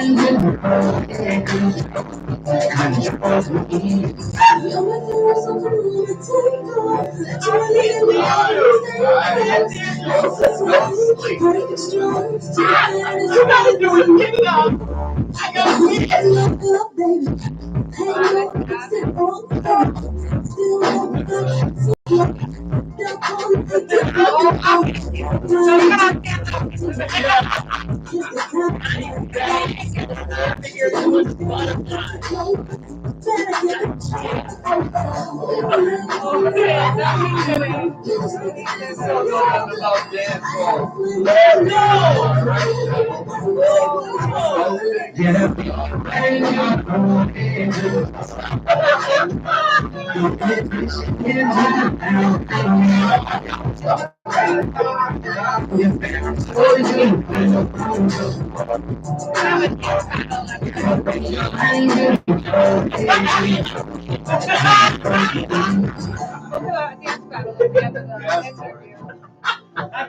I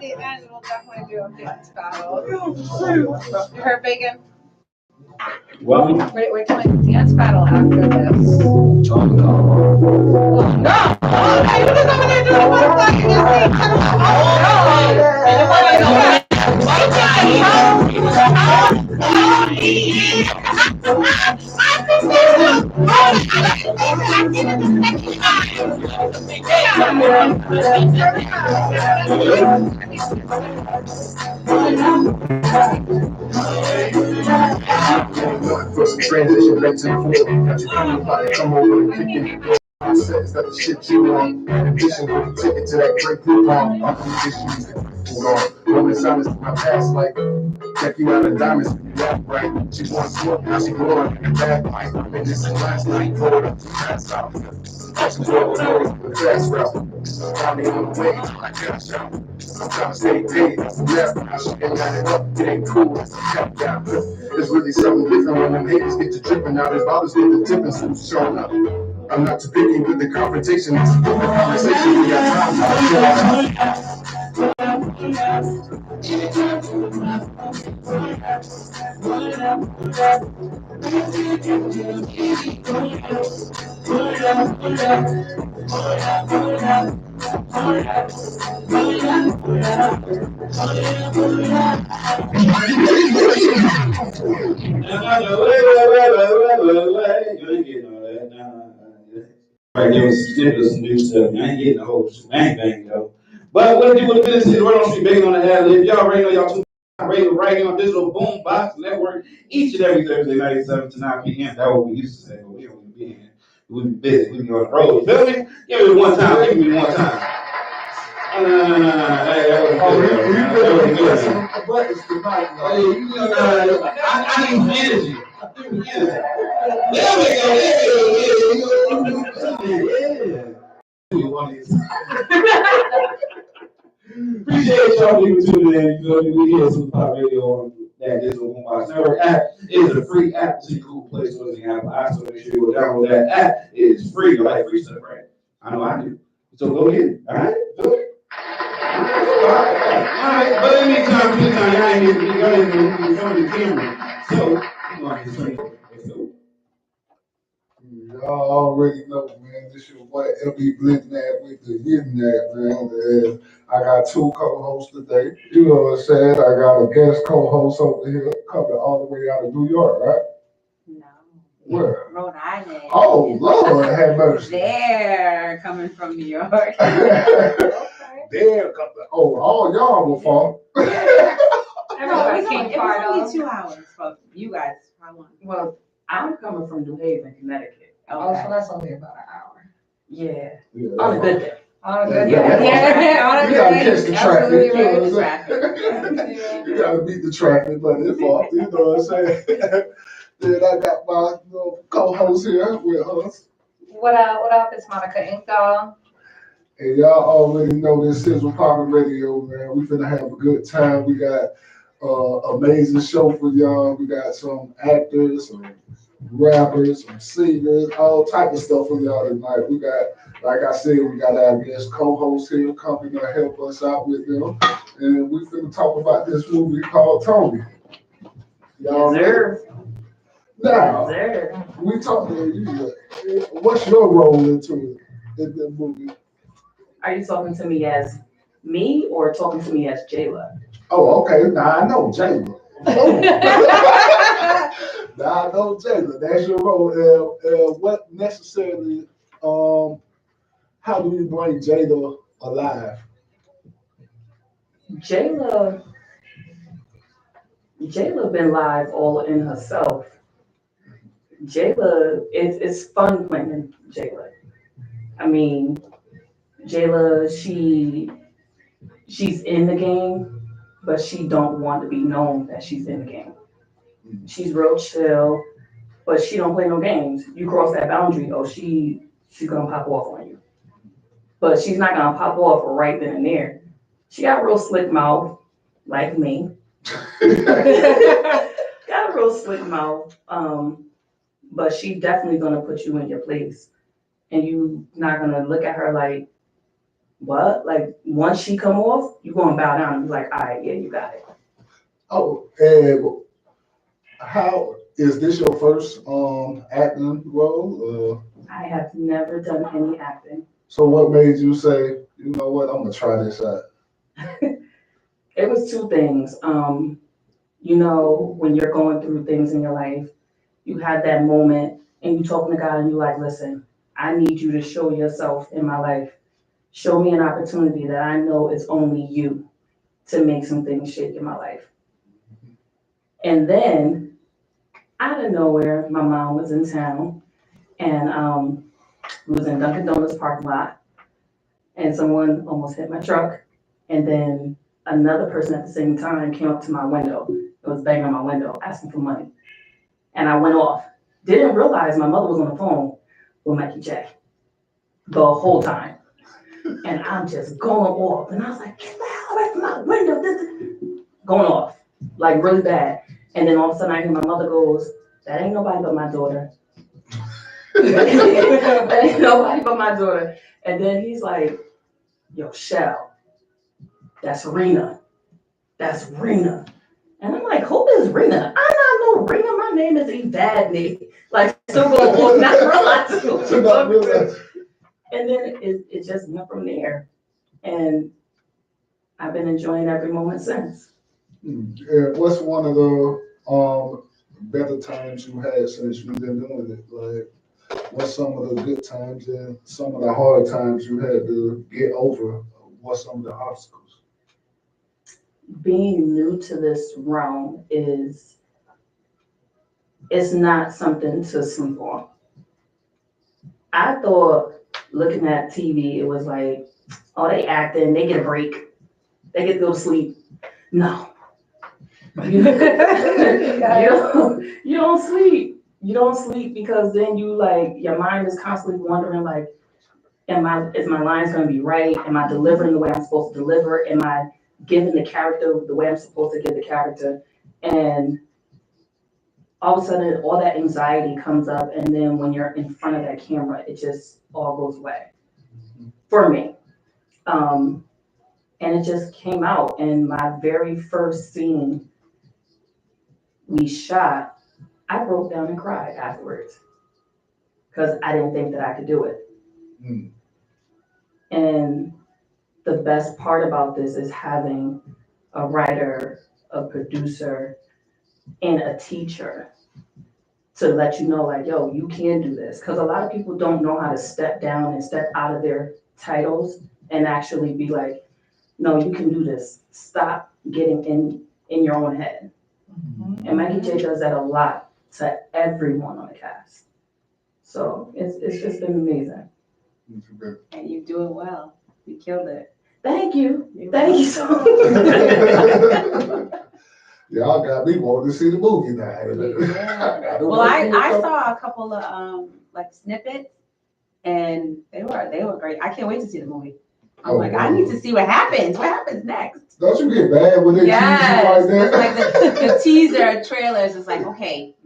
did Angela definitely do a dance battle. You heard Bacon? Well, We're doing a dance battle after this. Transition back to the floor. Got you feeling about to come over and kick in the door. Says that the shit you want. In addition, when you take it to that great group home, I'm from issues. Hold on. Rolling silence in my past like check you out of diamonds. Yeah, right. She wants smoke, now she going in the bad light. And this is last night, pulled up to pass out. She drove the fast route. Got me on the way, I got out. I'm trying to stay paid. Left, I should get it up. It ain't cool, it's a cap down. It's really something different when them haters get to tripping. Now there's bottles get the tipping, so who's showing up. I'm not too picky with the confrontation. It's a different conversation. We got time to show up. right there was some new stuff. I ain't getting the whole bang bang though. But what it do with the business is right on street banging on the ad lib. Y'all already know y'all tune right on digital Boombox Network each and every Thursday night, 7 to 9 p.m. That's what we used to say, but we don't even be here. We be busy. We be on the road. You feel me? Give me one time. Give me one time. No. Hey, that was good. That was good. But it's the mic. I need some energy. There we go. Appreciate y'all people tuning in. You know, we here at Super Pop Radio on that digital Boombox Network app. It is a free app. It's a cool place for us to have an app. So make sure you go download that app. It is free. You like free stuff, right? I know I do. So go ahead. All right? Do it. Alright, but in the meantime, y'all ain't even in front of the camera. So, you know, I can say, Y'all already know, man. This your boy LB Blitting that with the hitting that, man. And I got two co-hosts today. You know what I'm saying? I got a guest co-host over here coming all the way out of New York, right? No. Where? Rhode Island. Oh, Lord, have mercy. They're coming from New York. They're coming. Oh, all y'all will fall. Everybody came far. It was only 2 hours, but you guys, how long? Well, I'm coming from New Haven, Connecticut. Okay. Oh, so that's only about an hour. Yeah. Yeah, On a good day. On a good Yeah. day. On a You good gotta day. catch the traffic. Absolutely You know right. what I'm saying? You gotta beat the traffic, but it's all, you know what I'm saying? Then I got my co-host here with us. What up? It's Monica Inkdall. And y'all already know this is Power Radio, man. We finna have a good time. We got amazing show for y'all. We got some actors, some rappers, some singers, all type of stuff for y'all tonight. We got, like I said, we got our guest co-host here coming to help us out with them. And we finna talk about this movie called Tony. Y'all Yes, sir. Now, There. we talked to you. What's your role into it in the movie? Are you talking to me as me or talking to me as Jayla? Oh, okay. Now I know Jayla. Oh. Now I know Jayla. That's your role. What necessarily? How do you bring Jayla alive? Jayla, Jayla been live all in herself. Jayla, it's fun playing Jayla. I mean, Jayla, she's in the game, but she don't want to be known that she's in the game. She's real chill, but she don't play no games. You cross that boundary, oh, she's gonna pop off on you. But she's not gonna pop off right then and there. She got a real slick mouth, like me. Got a real slick mouth. But she definitely gonna put you in your place. And you not gonna look at her like, what? Like once she come off, you gonna bow down and be like, all right, yeah, you got it. Oh, and how is this your first acting role? I have never done any acting. So what made you say, you know what, I'm gonna try this out? It was two things. You know, when you're going through things in your life, you have that moment and you talking to God and you like, listen, I need you to show yourself in my life. Show me an opportunity that I know it's only you to make some things shake in my life. And then out of nowhere, my mom was in town and we was in Dunkin' Donuts parking lot and someone almost hit my truck. And then another person at the same time came up to my window. It was banging on my window, asking for money. And I went off. Didn't realize my mother was on the phone with Mikey J the whole time. And I'm just going off. And I was like, get the hell away from my window. Going off, like really bad. And then all of a sudden I hear my mother goes, that ain't nobody but my daughter. That ain't nobody but my daughter. And then he's like, yo, Shell, that's Rena. That's Rena. And I'm like, who is Rena? I'm not no Rena. My name is Evadne. Like, still going on, not realizing who she was. And then it just went from there. And I've been enjoying every moment since. And what's one of the better times you had since you've been doing it? Like, what's some of the good times and some of the hard times you had to get over? What's some of the obstacles? Being new to this realm it's not something to sleep on. I thought looking at TV, it was like, oh, they acting, they get a break, they get to go to sleep. No. You don't sleep. You don't sleep because then you like, your mind is constantly wondering like, is my lines gonna be right? Am I delivering the way I'm supposed to deliver? Am I giving the character the way I'm supposed to give the character? And all of a sudden, all that anxiety comes up, and then when you're in front of that camera, it just all goes away. For me. And it just came out. And my very first scene we shot, I broke down and cried afterwards because I didn't think that I could do it. Mm. And the best part about this is having a writer, a producer, and a teacher to let you know, like, yo, you can do this. Because a lot of people don't know how to step down and step out of their titles and actually be like, no, you can do this. Stop getting in your own head. Mm-hmm. And Maggie J does that a lot to everyone on the cast. So it's just been amazing. And you do it well. You killed it. Thank you. Thank you so much. Y'all got me wanting to see the movie now. Yeah. Well, I saw a couple of like snippets, and they were great. I can't wait to see the movie. I'm like, I need to see what happens. What happens next? Don't you get mad when they tease you like that? Like the teaser trailer is just like, okay,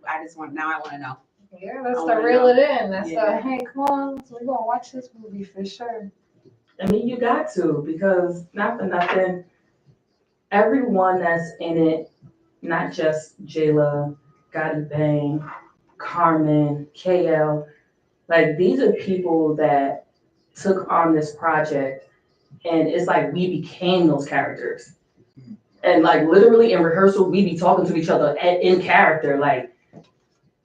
I want to know. Yeah, that's the reel it in. That's the, hey, come on, we're gonna watch this movie for sure. I mean, you got to, because not for nothing, everyone that's in it, not just Jayla, Gotti Bang, Carmen, KL. Like, these are people that took on this project, and it's like we became those characters. And like literally in rehearsal, we be talking to each other in character, like,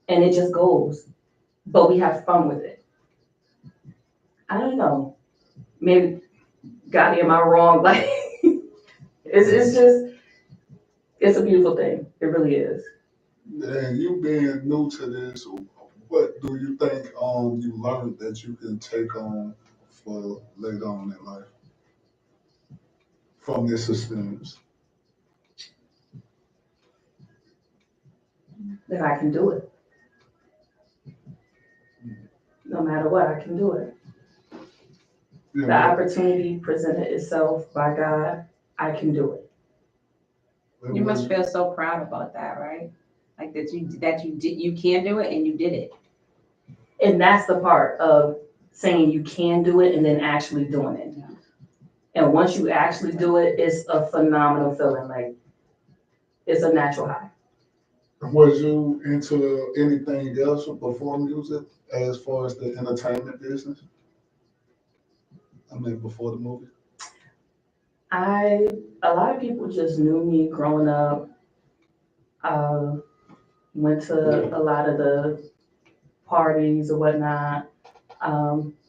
and it just goes. But we have fun with it. I don't know. Maybe, Gotti, am I wrong? Like, it's just, it's a beautiful thing. It really is. And you being new to this, what do you think you learned that you can take on for later on in life from this experience? That I can do it. No matter what, I can do it. The Yeah, opportunity presented itself by God, I can do it. You must feel so proud about that, right? Like that you can do it and you did it. And that's the part of saying you can do it and then actually doing it. And once you actually do it, it's a phenomenal feeling. Like, it's a natural high. Was you into anything else before music as far as the entertainment business? I mean, before the movie? A lot of people just knew me growing up. Went to a lot of the parties or whatnot,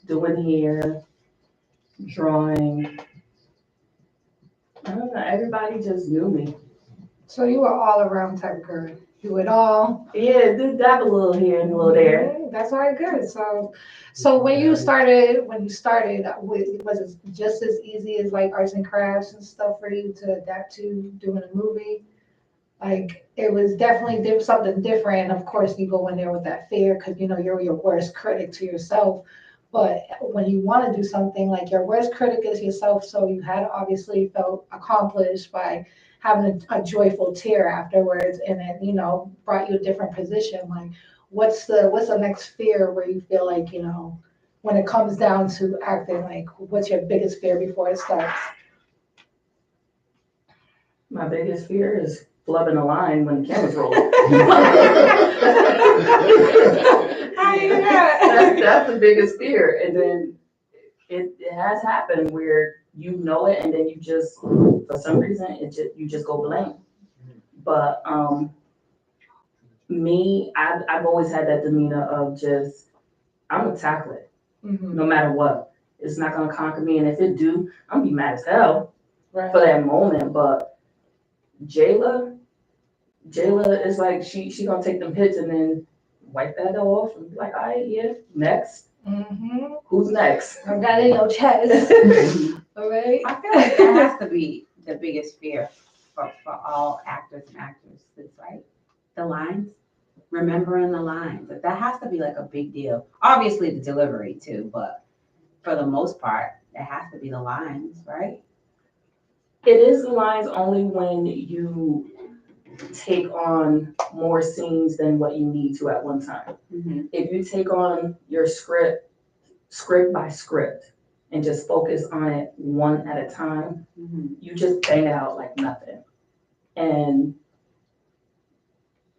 doing hair, drawing. I don't know, everybody just knew me. So you were all around type girl. Do it all. Yeah, did dab a little here and a little there. That's all right, good. So when you started, was it just as easy as like arts and crafts and stuff for you to adapt to doing a movie? Like, it was definitely something different. Of course, you go in there with that fear because, you're your worst critic to yourself. But when you want to do something, like, your worst critic is yourself, so you had obviously felt accomplished by having a joyful tear afterwards, and it, brought you a different position. Like, what's the next fear where you feel like, when it comes down to acting, like, what's your biggest fear before it starts? My biggest fear is flubbing a line when the camera's rolling. That's the biggest fear. And then it has happened where you know it, and then you just, for some reason, you just go blank. But me, I've always had that demeanor of just, I'm gonna tackle it, no matter what. It's not gonna conquer me, and if it do, I'm gonna be mad as hell for that moment. But Jayla is like, she gonna take them hits and then wipe that off and be like, all right, yeah, next. Who's next? I got it in your chest. All right. I feel like that has to be the biggest fear for all actors and actresses, right? The lines, remembering the lines. That has to be like a big deal. Obviously the delivery too, but for the most part, it has to be the lines, right? It is the lines only when you take on more scenes than what you need to at one time. If you take on your script by script, and just focus on it one at a time, you just bang it out like nothing. And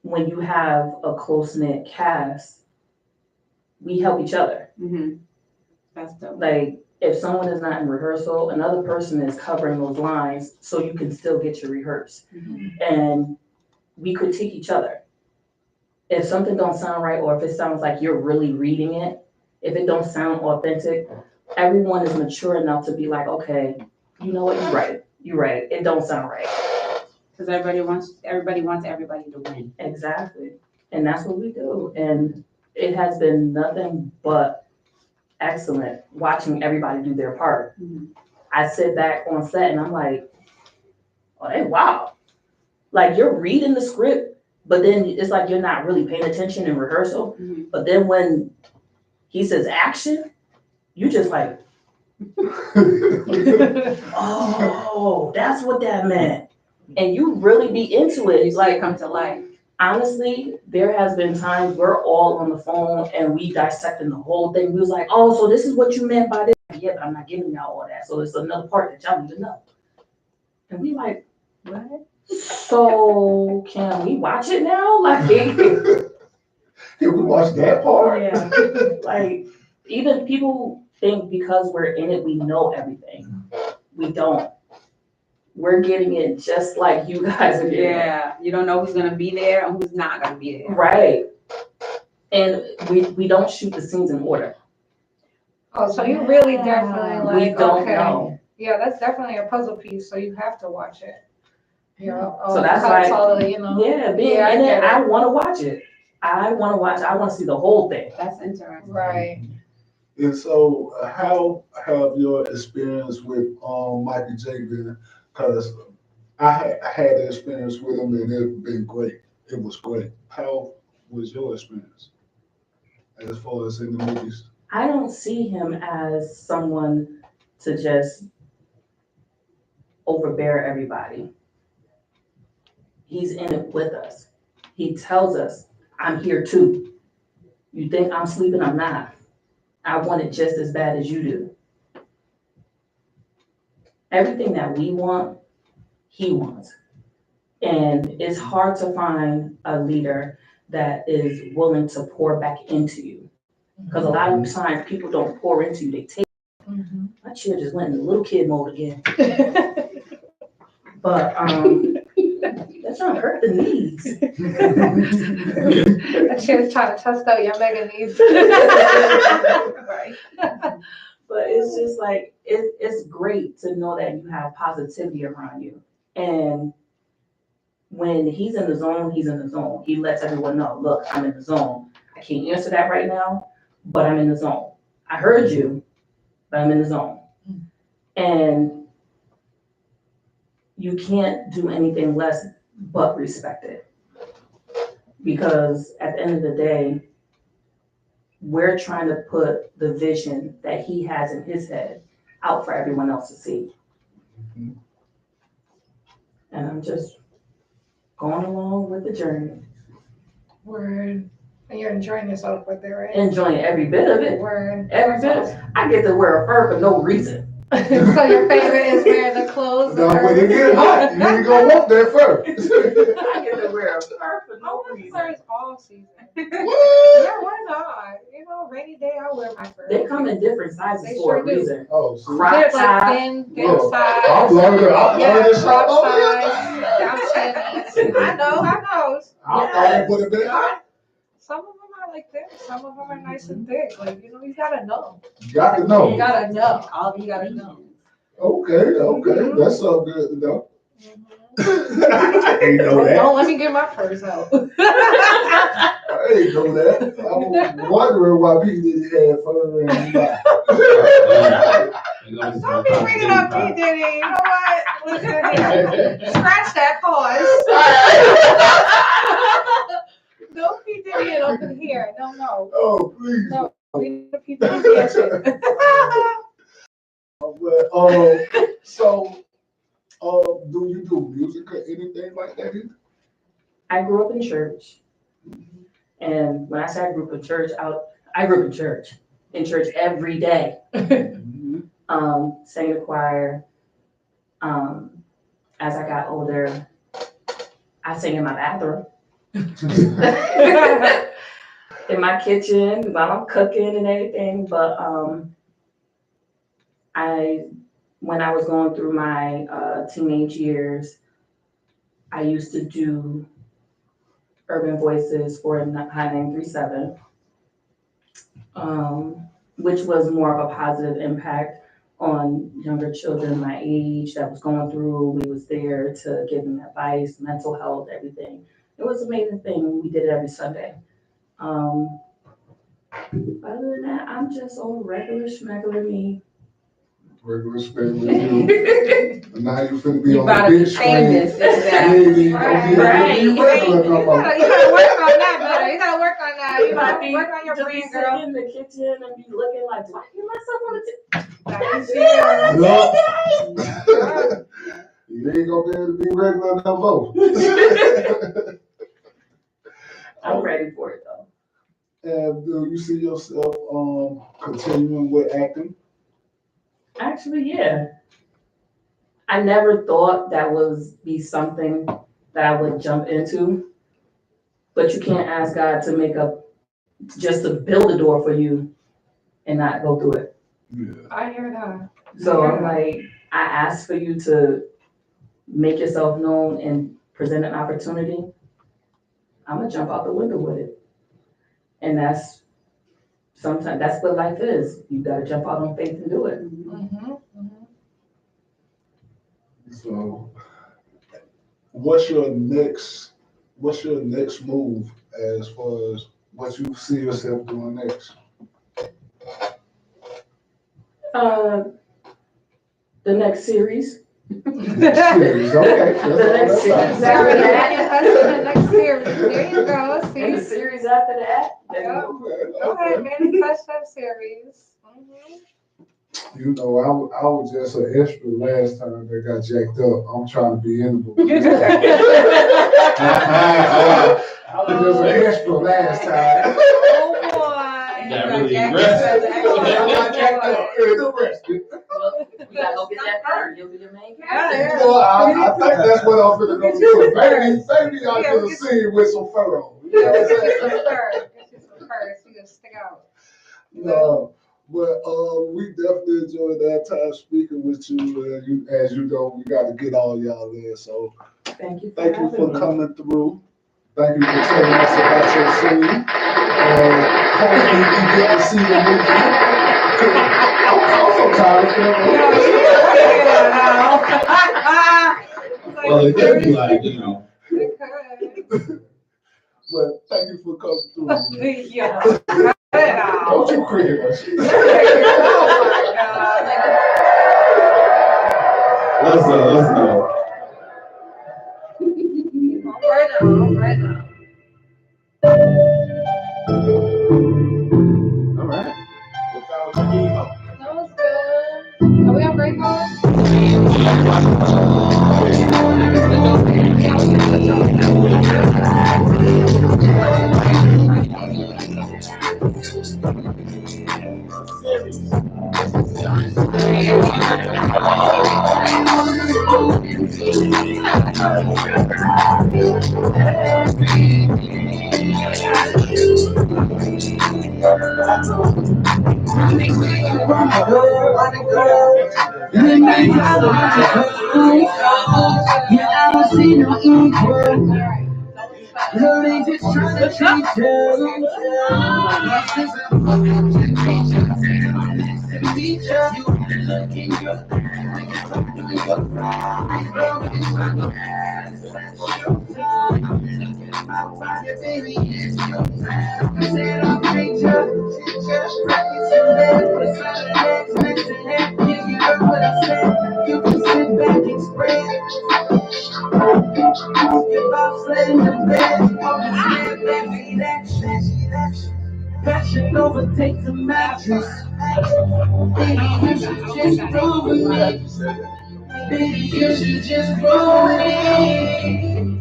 when you have a close-knit cast, we help each other. That's dope. Like, if someone is not in rehearsal, another person is covering those lines so you can still get your rehearse. And we critique each other. If something don't sound right, or if it sounds like you're really reading it, if it don't sound authentic, everyone is mature enough to be like, okay, you know what, you're right. It don't sound right. Because everybody wants everybody to win. Exactly. And that's what we do. And it has been nothing but excellent watching everybody do their part. I sit back on set and I'm like, oh, hey, wow. Like, you're reading the script, but then it's like you're not really paying attention in rehearsal. But then when he says action, you just like, oh, that's what that meant. And you really be into it. You like come to life. Honestly, there has been times we're all on the phone and we dissecting the whole thing. We was like, oh, so this is what you meant by this. Yeah, but I'm not giving y'all all that. So it's another part that y'all need to know. And we like, what? So can we watch it now? Like, Can we watch that part? yeah, like even people think because we're in it, we know everything. We don't. We're getting it just like you guys are getting it. Yeah, you don't know who's gonna be there and who's not gonna be there. Right. And we don't shoot the scenes in order. Oh, so you really definitely like, We don't okay. know. Yeah, that's definitely a puzzle piece, so you have to watch it. You know, So that's like, all the, you know. yeah, being Yeah, I in it, get it. I want to watch it. I want to see the whole thing. That's interesting. Right. And so, how have your experience with Michael J been? Because I had the experience with him and it's been great. It was great. How was your experience as far as in the movies? I don't see him as someone to just overbear everybody. He's in it with us. He tells us, I'm here too. You think I'm sleeping? I'm not. I want it just as bad as you do. Everything that we want, he wants. And it's hard to find a leader that is willing to pour back into you. Because a lot of times people don't pour into you, they take. Mm-hmm. My chair just went in little kid mode again. But that's trying to hurt the knees. She was trying to test out your mega needs. Right. But it's just like, it's great to know that you have positivity around you. And when he's in the zone, he's in the zone. He lets everyone know, look, I'm in the zone. I can't answer that right now, but I'm in the zone. I heard you, but I'm in the zone. And you can't do anything less but respect it. Because at the end of the day, we're trying to put the vision that he has in his head out for everyone else to see. Mhm. And I'm just going along with the journey. Word. And you're enjoying yourself with it, right? Enjoying every bit of it. Word. Every bit. I get to wear a fur for no reason. So your favorite is wearing the clothes? Now, when it get hot, you ain't gonna want that fur. I get to wear a fur for I no wear reason. furs all season. What? Yeah, why not? You know, rainy day, I wear my fur. They come in different sizes They for sure a do. reason. Oh, see. Crop There's like top. thin Yeah. size. I'm learning. Yeah, this shit. crop Oh, size, down chimneys. I know. I thought it would have been hot. Some of them are like this. Some of them are nice and thick. Like, you know, you gotta know. You got to know. You gotta know. All you gotta know. Okay. That's so good to know. Mhm. I ain't know Don't that. let me get my purse out. I ain't know that. I was wondering why people didn't have fur and Don't be bringing up P. Diddy. You know what? Listen here. Scratch that pause. No P. Diddy up in here. No. Oh, please. No. We need a P. Diddy dancing. But, so, do you do music or anything like that either? I grew up in church. And when I say I grew up in church, I grew up in church every day. Sang the choir. As I got older, I sang in my bathroom. In my kitchen while I'm cooking and everything. But when I was going through my teenage years, I used to do urban voices for High 937, which was more of a positive impact on younger children my age that was going through. We was there to give them advice, mental health, everything. It was an amazing thing. We did it every Sunday. Other than that, I'm just old regular schmegular me. Regular spend with you. And now you finna be You on the about to be big screen. famous. Yeah, you Right. regular no more. You gotta work on that better. You gotta work on that. You might know, be work on your just brain, sitting girl. in the kitchen and be looking like, do I hear myself on the That's No. You ain't gonna be able to be regular no more. I'm ready for it though. And do you see yourself continuing with acting? Actually, yeah. I never thought that would be something that I would jump into. But you can't ask God to just to build a door for you and not go through it. Yeah. I hear that. So I'm like, I ask for you to make yourself known and present an opportunity. I'm gonna jump out the window with it. And that's what life is. You gotta jump out on faith and do it. Mm-hmm. So, what's your next move as far as what you see yourself doing next? The next series. Next series, okay. The next series. The next series. There you go. And See? the series after that. Yeah. Okay, manifesto series. Mm-hmm. You know, I was just an extra last time that got jacked up. I'm trying to be in the movie. I was just an extra last time. Oh boy. Got really aggressive. I got jacked up and arrested. We gotta go get that bird. You'll be the main character. Well, I think that's what I'm gonna go do. Maybe I could have seen with some furrow. You know what I'm saying? Get you some furs. You just stick out. No, but we definitely enjoyed that time speaking with you. As you know, we got to get all y'all there. So Thank you thank you for having me. coming through. Thank you for telling us about your scene. Hopefully we get to see the movie. I'm so tired of filming. Well, it could be like, you know. But thank you for coming through. Man. Yeah. Don't you cricket that shit. Oh my God. Let's go. Right now. All right. Without checking out. That was good. Are we on break call? Passion overtakes the mattress. Baby, you should just roll with me. Baby, you should just roll with me.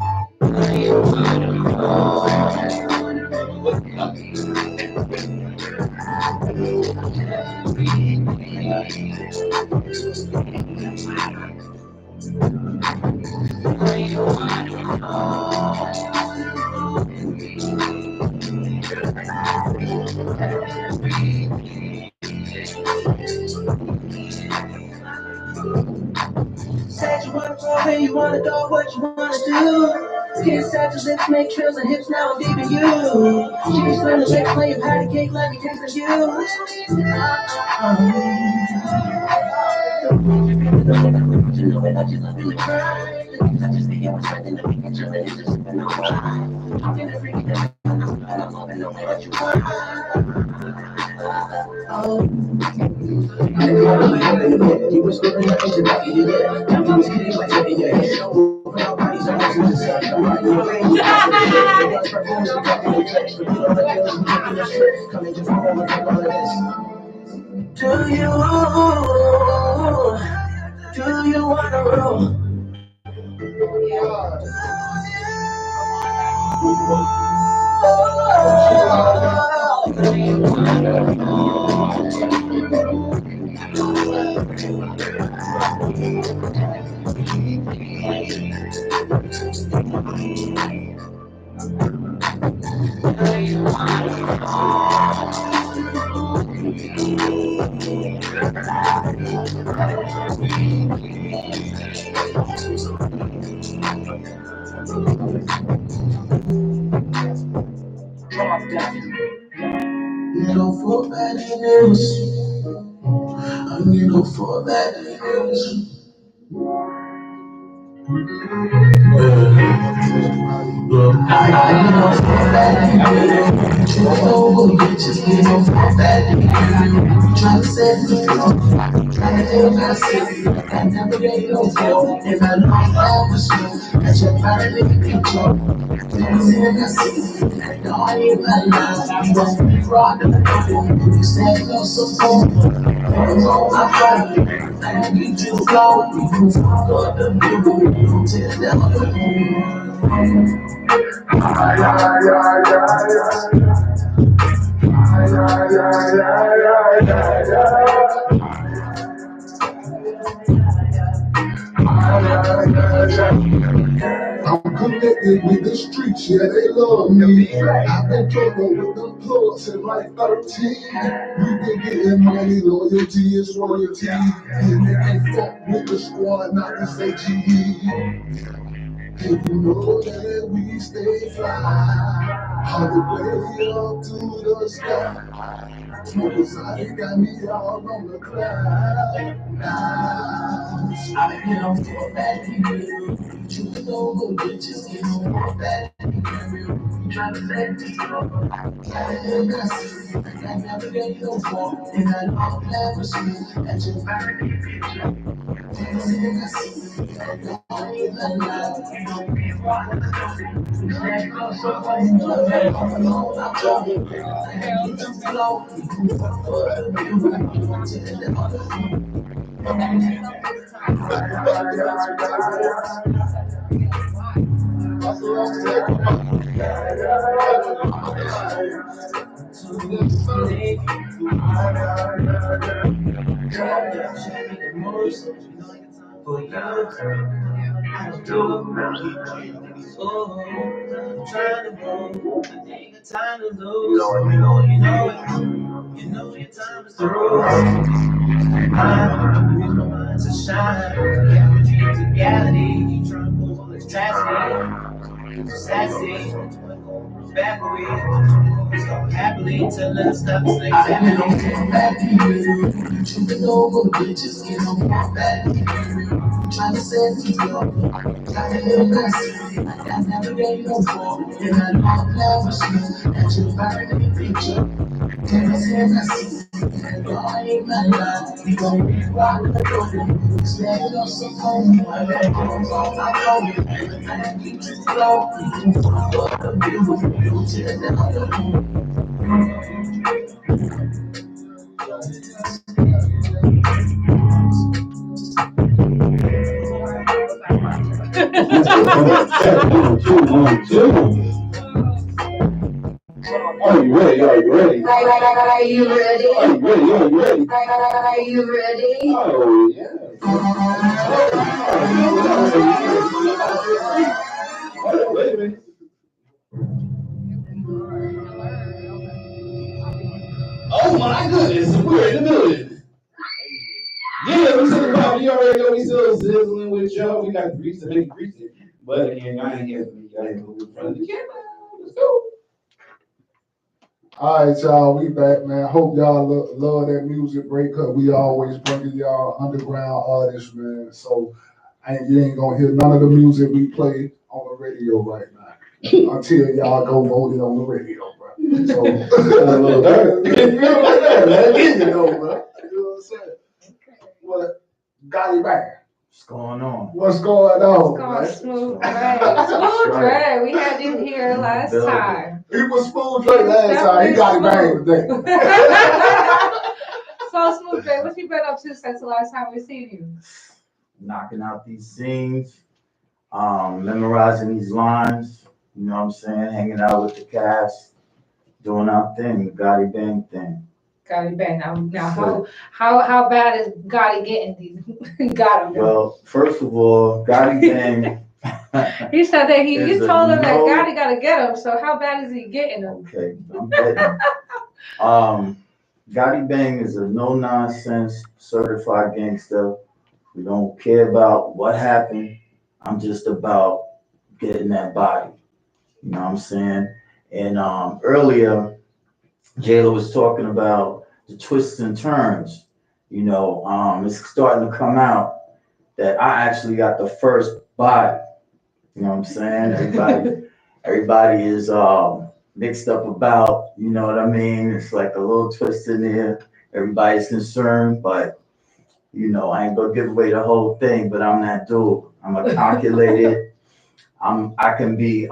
Said you wanna go where you wanna go, what you wanna do. Skin said your lips make trails and hips, now I'm deep in you. She be smelling the next play of patty cake, let me taste of you. You was going to enter that you did. You was kidding like that in your head. Open our bodies, I'm also just like, come on, you arrange it. Come and just hold on to all of this. Do you wanna roll? You know for that it is. You know for that it is. I know for that it is. You know bitches, you know for that it is. You try to set me up, try to tell my city. I never gave no fault, and I long time was slow. I just finally picture. I see, I in my life, you don't be rocking the door. You stand up so far, on my body. I need you to go, you got the middle, tell them the I'm connected with the streets, yeah, they love me. I've been trouble with the plugs since like 13. We've been getting money, loyalty is royalty. And they can fuck with the squad, not the AGE. And you know that we stay fly. All the way up to the sky. Smokers, I got me all on the cloud. I get on for that you know good bitches, you know for that you try to let me go. I never get no fault, and I don't never see at your vanity picture. I see, I don't lie, you don't be one. You stand up so far, you know that I'm alone, I'm trouble. I had you too low, you fuck for the you know your time is through. To shine, your dreams a reality. You try to pull this tragedy, sassy, back away, so happily telling us stuff is like that. I don't care back to you. You know what bitches get on my back. Trying to set me up, trying to live my city. I never gave no fault, and I don't never see that you're burning picture. Can I say my city? I ain't my life. We gon' be rockin' the door. Stand up some home. I got girls on my phone. I keep it slow. You can fuck up the building. You tear down the room. Are you ready? Are you ready? Are you ready? Are you ready? Are you ready? Are you ready? Oh, yeah. Wait a minute. Oh my goodness, we're in the building. Yeah, we still about, you already know we still sizzling with y'all. We got grease to make it greasy. But again, I ain't here for me. I ain't in front of the camera. Let's go. All right, y'all, we back, man. Hope y'all love that music break, cause we always bringing y'all underground artists, man. So you ain't gonna hear none of the music we play on the radio right now until y'all go vote it on the radio, bro. So, man, easy though, bro. You know what I'm saying? What got it back? What's going on? What's going on? It's called Smooth Dre. Smooth Dre. We had you here last time. He was Smooth Dre last time. He got it bang today. So Smooth Dre, what you been up to since the last time we seen you? Knocking out these scenes, memorizing these lines, you know what I'm saying, hanging out with the cast, doing our thing, the Gotti Bang thing. Gotti Bang. Now how bad is Gotti getting these? Got him. Well, first of all, Gotti Bang. He said that you is told him that no- Gotti gotta get him. So how bad is he getting him? Okay, I'm getting him. Gotti Bang is a no-nonsense certified gangster. We don't care about what happened. I'm just about getting that body. You know what I'm saying? And earlier, Jayla was talking about the twists and turns. You know, it's starting to come out that I actually got the first body. You know what I'm saying? Everybody is mixed up about, you know what I mean? It's like a little twist in there. Everybody's concerned, but you know, I ain't gonna give away the whole thing, but I'm that dude. I'm a calculated. I can be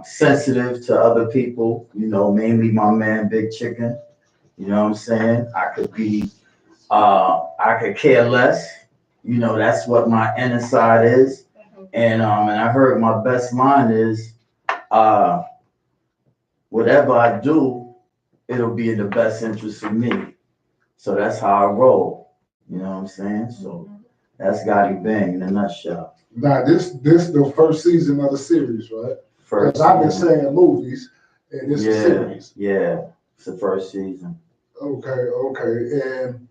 sensitive to other people, you know, mainly my man Big Chicken. You know what I'm saying? I could be I could care less. You know, that's what my inner side is. And I heard my best line is uh whatever I do, it'll be in the best interest of me. So that's how I roll. You know what I'm saying? So that's Gotti Bang in a nutshell. Now, this the first season of the series, right? First Because I've been season. saying movies, and it's a Yeah, series. yeah. It's the first season. Okay. And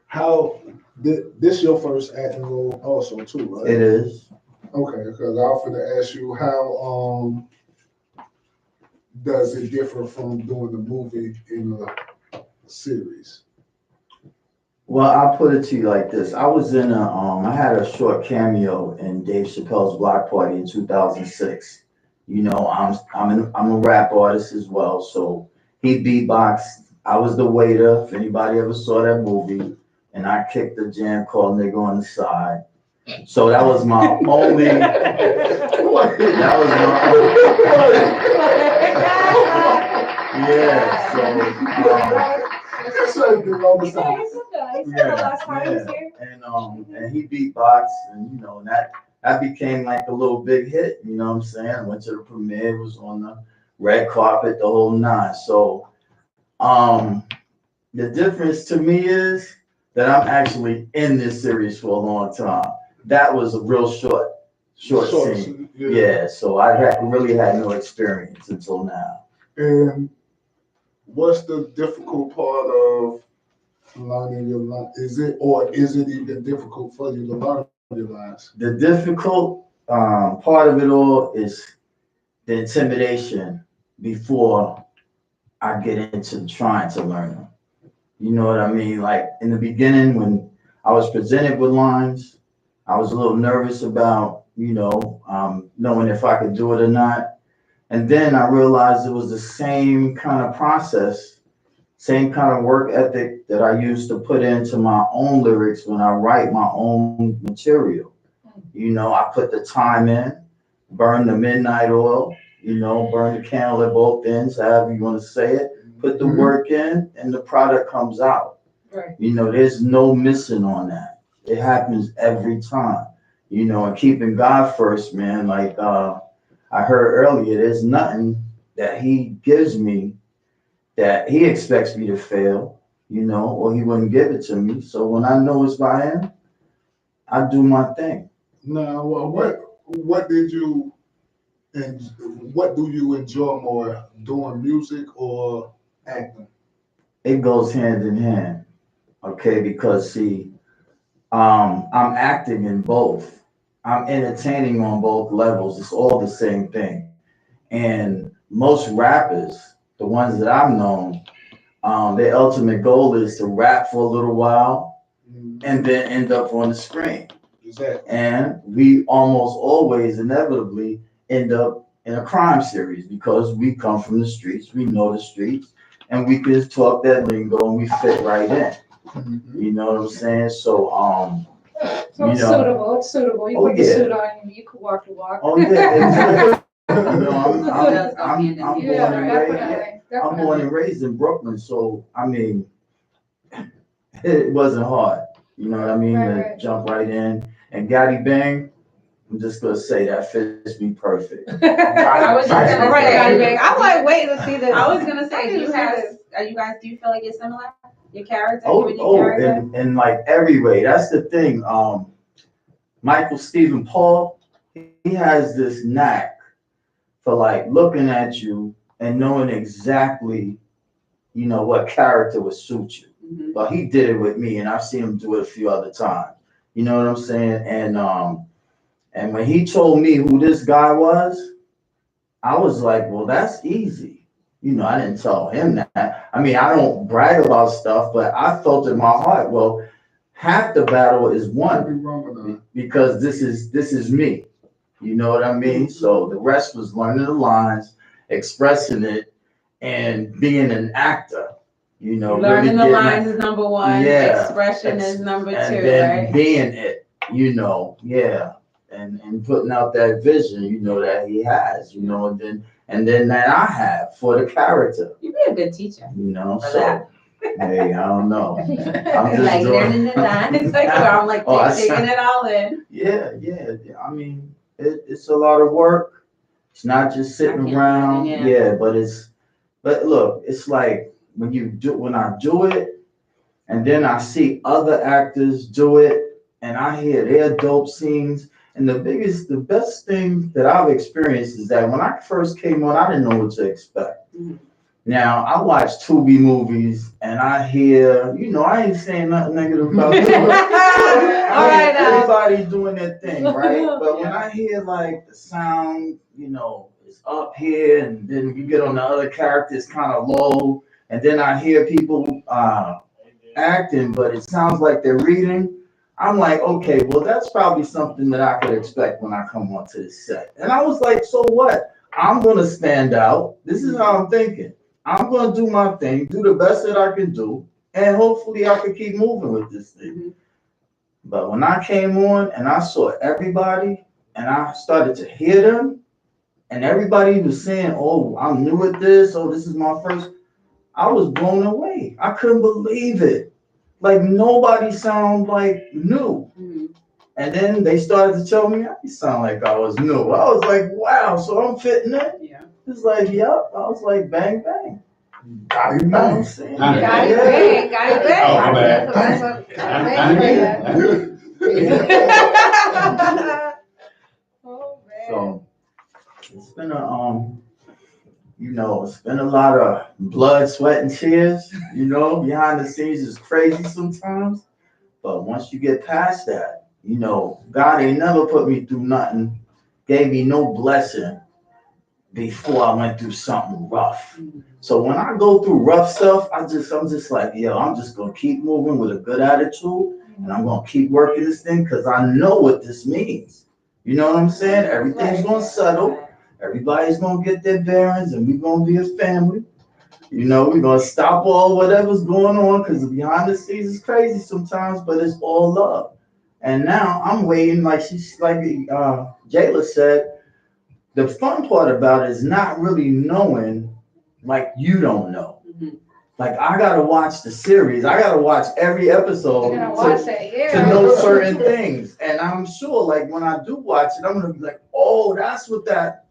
how this your first acting role also too, right? It is. Okay, because I was gonna ask you how does it differ from doing the movie in a series? Well, I'll put it to you like this. I was in I had a short cameo in Dave Chappelle's Block Party in 2006. You know, I'm a rap artist as well. So he beatboxed. I was the waiter. If anybody ever saw that movie, and I kicked the jam called Nigga on the side. So that was my only. That was my. Yeah. And he beatboxed, and you know, and that became like a little big hit. You know what I'm saying? I went to the premiere, was on the red carpet, the whole nine. So, the difference to me is that I'm actually in this series for a long time. That was a real short scene. Yeah. So really had no experience until now. And what's the difficult part of learning your line? Is it even difficult for you to learn your lines? The difficult part of it all is the intimidation before I get into trying to learn them. You know what I mean? Like in the beginning, when I was presented with lines, I was a little nervous about, you know, knowing if I could do it or not. And then I realized it was the same kind of process, same kind of work ethic that I used to put into my own lyrics when I write my own material. You know, I put the time in, burn the midnight oil, you know, burn the candle at both ends, however you want to say it. Put the work in, and the product comes out. Right. You know, there's no missing on that. It happens every time. You know, and keeping God first, man. Like I heard earlier, there's nothing that He gives me that He expects me to fail. You know, or He wouldn't give it to me. So when I know it's by Him, I do my thing. Now, what did you and what do you enjoy more, doing music or acting? It goes hand in hand, okay? Because see, I'm acting in both. I'm entertaining on both levels. It's all the same thing. And most rappers, the ones that I've known, their ultimate goal is to rap for a little while and then end up on the screen. Exactly. And we almost always inevitably end up in a crime series because we come from the streets, we know the streets, and we can talk that lingo and we fit right in. You know what I'm saying? So So it's suitable. It's suitable. You put the suit on and you can walk the walk. Oh yeah. I'm born and raised in Brooklyn, so I mean, it wasn't hard. You know what I mean? To jump right in. And Gotti Bang, I'm just gonna say that fits me perfect. I was just All gonna right, Scotty say. Bang. I'm like waiting to see this. I was gonna I say, need do to you see have? this. Are you guys? Do you feel like you're similar? Your character, you Oh, and your character. in like every way. That's the thing. Michael Stephen Paul, he has this knack for like looking at you and knowing exactly, what character would suit you. Mhm. But he did it with me, and I've seen him do it a few other times. You know what I'm saying? And when he told me who this guy was, I was like, well, that's easy. I didn't tell him that. I mean, I don't brag about stuff, but I felt in my heart, well, half the battle is won because this is me. You know what I mean? So the rest was learning the lines, expressing it, and being an actor. Learning the getting lines is number one. Yeah. Expression is number two, and then right? being it, yeah, and putting out that vision, that he has, and then that I have for the character, You'd be a good teacher. For so that. hey, I don't know. I'm just Like doing. learning the lines, like where I'm like Oh, I taking sound- it all in. Yeah. I mean, it's a lot of work. It's not just I sitting can't around. imagine, yeah. But look, it's like when I do it, and then I see other actors do it, and I hear their dope scenes. And the best thing that I've experienced is that when I first came on, I didn't know what to expect. Mhm. Now I watch Tubi movies, and I hear, I ain't saying nothing negative about them. All right, now. Everybody doing their thing, right? But when I hear like the sound, it's up here, and then you get on the other character, it's kind of low, and then I hear people acting, but it sounds like they're reading. I'm like, okay, well, that's probably something that I could expect when I come onto the set. And I was like, so what? I'm gonna stand out. This is how I'm thinking. I'm gonna do my thing, do the best that I can do, and hopefully I can keep moving with this thing. Mhm. But when I came on and I saw everybody and I started to hear them, and everybody was saying, oh, I'm new at this, oh, this is my first, I was blown away. I couldn't believe it. Like nobody sound like new. Mhm. And then they started to tell me I sound like I was new. I was like, wow, so I'm fitting in. Yeah. It's like, yep. I was like, bang, bang. Got You know what I'm saying? Got it. Got it, Yeah. got it, Oh, my bad. That's what Oh, man. So it's been it's been a lot of blood, sweat, and tears. Behind the scenes is crazy sometimes. But once you get past that, God ain't never put me through nothing, gave me no blessing before I went through something rough. So when I go through rough stuff, I'm just like, yo, I'm just gonna keep moving with a good attitude, and I'm gonna keep working this thing because I know what this means. You know what I'm saying? Everything's gonna settle. Everybody's gonna get their bearings, and we're gonna be a family. We're gonna stop all whatever's going on because behind the scenes is crazy sometimes, but it's all love. And now I'm waiting, like Jayla said. The fun part about it is not really knowing, like you don't know. Mhm. Like I gotta watch the series. I gotta watch every episode You're gonna watch it, to yeah. know certain things. And I'm sure, like when I do watch it, I'm gonna be like, oh, that's what that.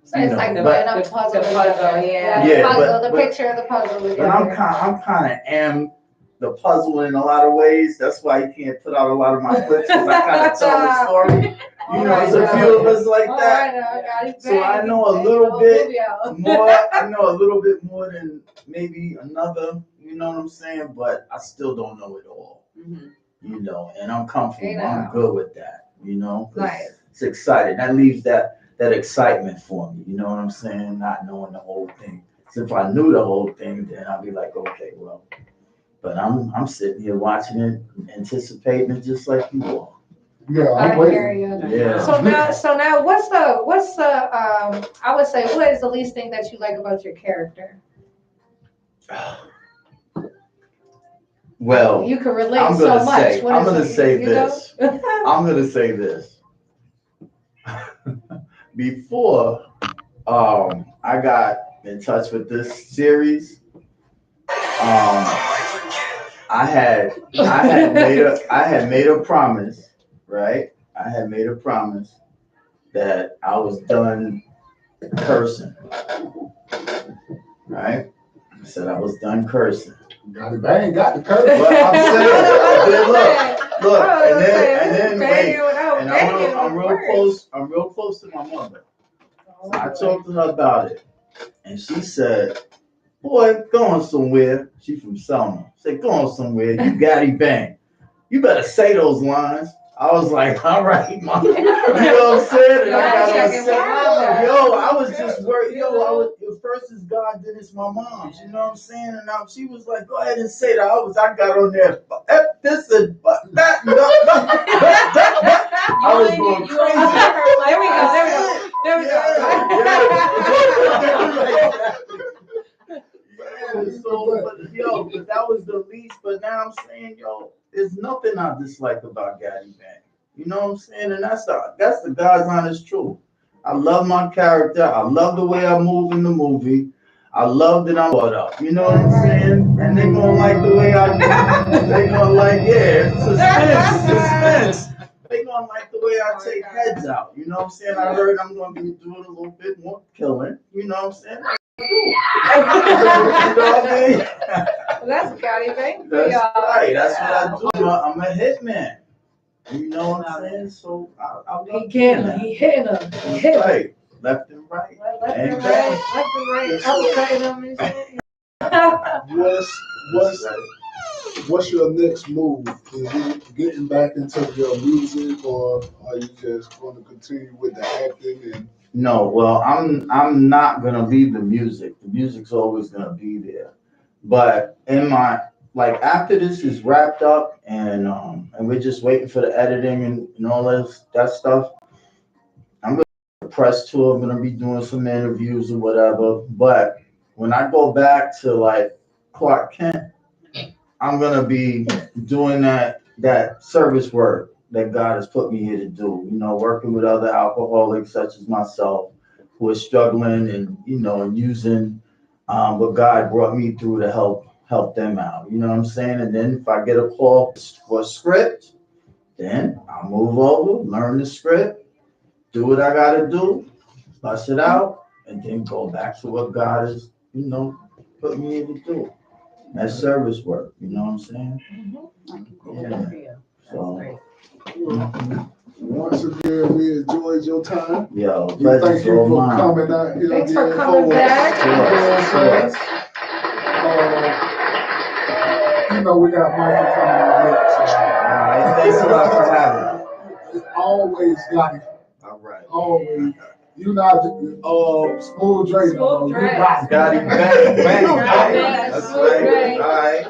So it's like but- putting a puzzle the puzzle, together. yeah. Yeah, The puzzle, but- the picture of the puzzle But together. I'm kind of am the puzzle in a lot of ways. That's why you can't put out a lot of my clips because I kind of tell the story. There's a few of us like that. So I know a little bit more. I know a little bit more than maybe another. You know what I'm saying? But I still don't know it all. Mhm. And I'm comfortable. You know. I'm good with that. 'Cause Nice. it's exciting. That leaves that excitement for me. You know what I'm saying? Not knowing the whole thing. So if I knew the whole thing, then I'd be like, okay, well. But I'm sitting here watching it, anticipating it just like you are. Yeah, I I'm hear waiting. you. Yeah. So now, what's the I would say, what is the least thing that you like about your character? Well, You can relate I'm so gonna much. say, What I'm is gonna it, say you know? this. I'm gonna say this. Before I got in touch with this series, I had made a promise, right? I had made a promise that I was done cursing. Right? I said I was done cursing. Got it bang, got the curse. But I'm saying, look, and then wait, and I'm real close to my mother. So I talked to her about it, and she said, "Boy, going somewhere." She from Selma. Said, "Going somewhere. You got it bang. You better say those lines." I was like, all right, mom. You know what I'm saying? And I was just worried. At first it's God, then it's my mom. You know what I'm saying? And now she was like, go ahead and say that. I got on there, this and that. I was going crazy. There we go. But that was the least. But now I'm saying, there's nothing I dislike about Gaddy Bang. You know what I'm saying? And that's the God's honest truth. I love my character. I love the way I move in the movie. I love that I'm brought up. You know what I'm saying? And they're gonna like the way I do. They're gonna like, suspense. They're gonna like the way I take heads out. You know what I'm saying? I heard I'm gonna be doing a little bit more killing. You know what I'm saying? You know what I mean? That's Gotti, baby. That's right. That's what I do. I'm a hitman. You know what I'm saying? So He getting her. He hitting her. Right. Left and right. Left and right. What's your next move? Is you getting back into your music, or are you just going to continue with the acting? And no, well, I'm not gonna leave the music. The music's always gonna be there. But in my after this is wrapped up and we're just waiting for the editing and all that stuff, I'm gonna press tour. I'm gonna be doing some interviews or whatever. But when I go back to Clark Kent, I'm gonna be doing that service work that God has put me here to do. You know, working with other alcoholics such as myself who are struggling and and using what God brought me through to help them out. You know what I'm saying? And then if I get a call for a script, then I'll move over, learn the script, do what I gotta do, flush it out, and then go back to what God has, put me here to do. That's service work, you know what I'm saying? Yeah. So, once again, we enjoyed your time. Yo, thank you for coming out here. Thanks for coming back. We got Michael coming on next. All right, thanks a lot for having me. It's always got it. All right. Always. You not Smooth Dre. You got it. Bang. That's right. All right.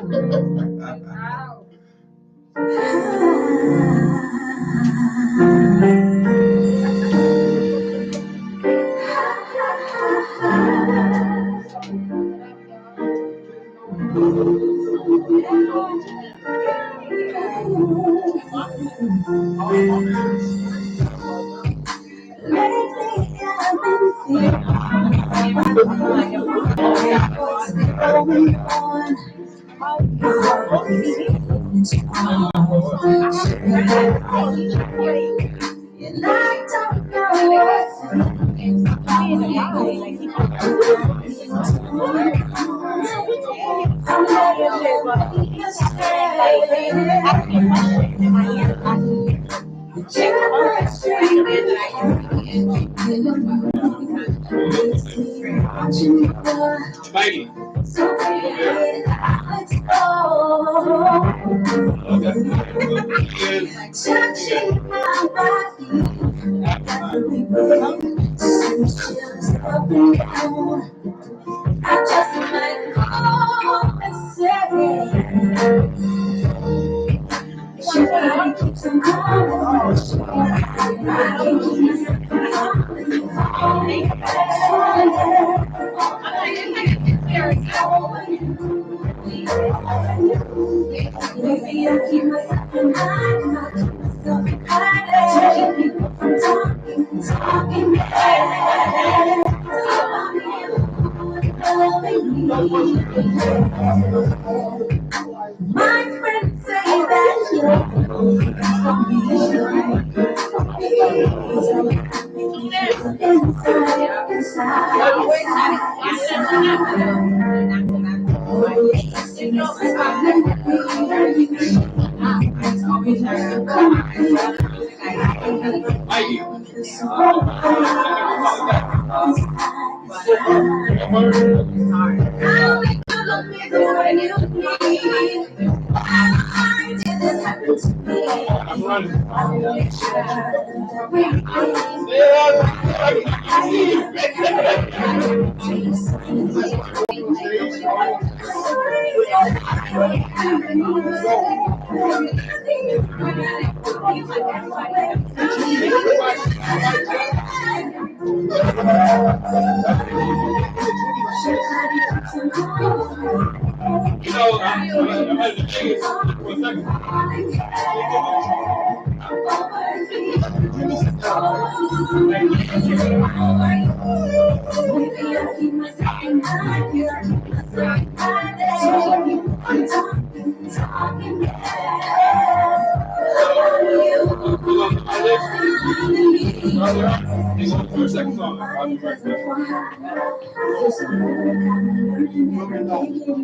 My friends say that you're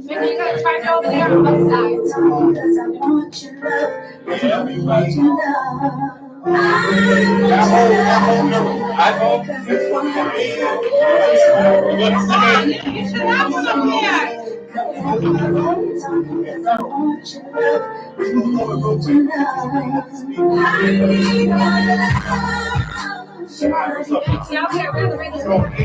Maybe you gotta try it over there on both sides. You should have one up there. Y'all can't really read this. Alright.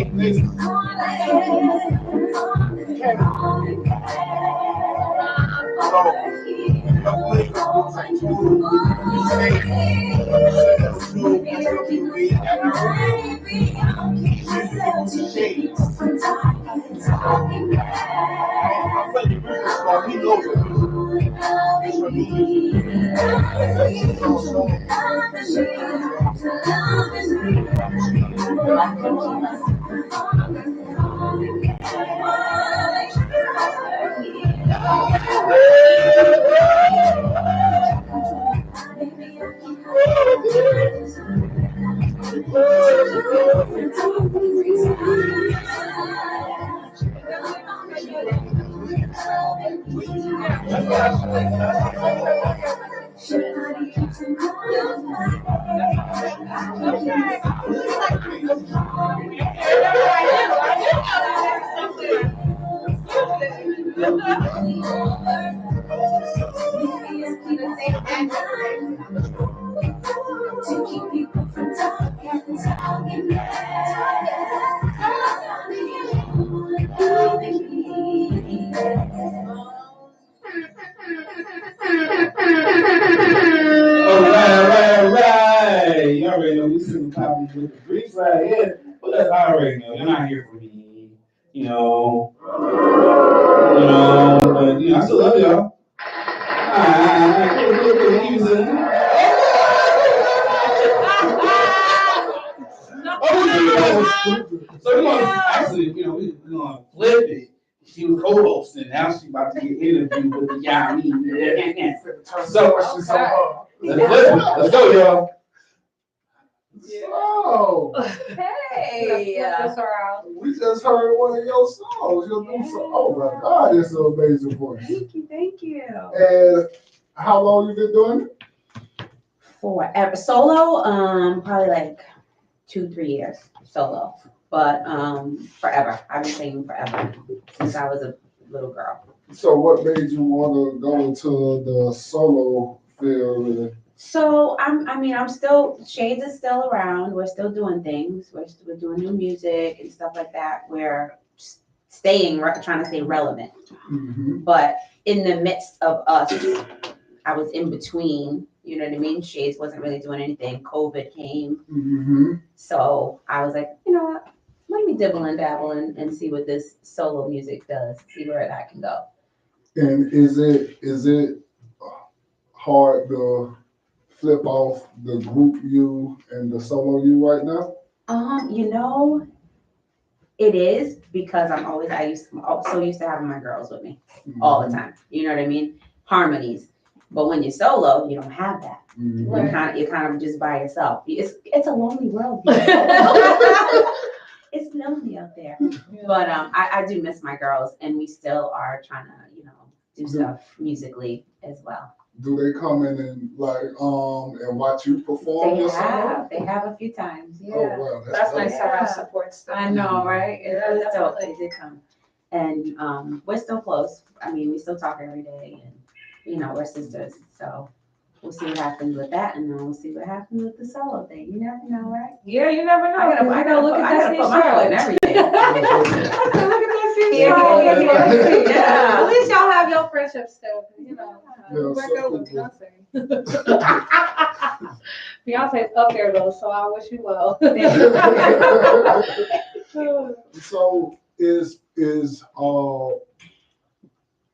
You already know we sitting copies with the drinks right here. But that's I already know. You're not here for me. But I still love y'all. So we're gonna actually, we're gonna flip it. She was co-hosting, now she's about to get interviewed with the Yami. So let's flip it. Let's go, y'all. So, Hey. we just heard one of your songs. Your new song. Oh my God, it's an amazing voice. Thank you. And how long you been doing it? Forever. Solo, probably like 2-3 years solo. But forever. I've been singing forever since I was a little girl. So what made you want to go into the solo field? So I'm still, Shades is still around. We're still doing things. We're doing new music and stuff like that. We're trying to stay relevant. Mm-hmm. But in the midst of us, I was in between. You know what I mean? Shades wasn't really doing anything. COVID came. Mm-hmm. So I was like, you know what? Let me dibble and dabble and see what this solo music does. See where that can go. And is it hard to flip off the group you and the solo you right now? It is because I'm so used to having my girls with me all the time. You know what I mean? Harmonies. But when you're solo, you don't have that. Mm-hmm. You're kind of just by yourself. It's a lonely world. it's lonely out there. But I do miss my girls, and we still are trying to, do stuff musically as well. Do they come in and and watch you perform your song? They have a few times. Yeah. Oh wow, That's dope. nice to have support stuff. I know, right? Yeah, It's dope. definitely. They did come. And we're still close. I mean, we still talk every day, and we're sisters. So we'll see what happens with that, and then we'll see what happens with the solo thing. You never know, right? Yeah, you never know. I gotta look at that show. my foot and everything. Look at that Yeah. Yeah. At least y'all have your friendship still. Yeah, Work so out with cool. Beyonce. Beyonce's up there though, so I wish you well. So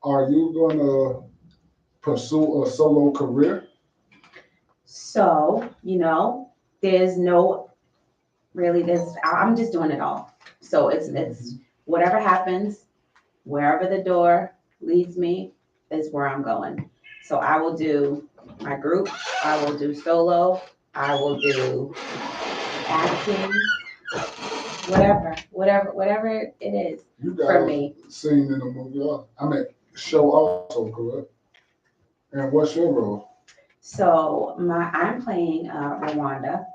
are you gonna pursue a solo career? So, I'm just doing it all. So it's whatever happens, wherever the door leads me is where I'm going. So I will do my group, I will do solo, I will do acting, whatever it is You for got me. seen in a movie. Show also, correct? And what's your role? So I'm playing Rwanda,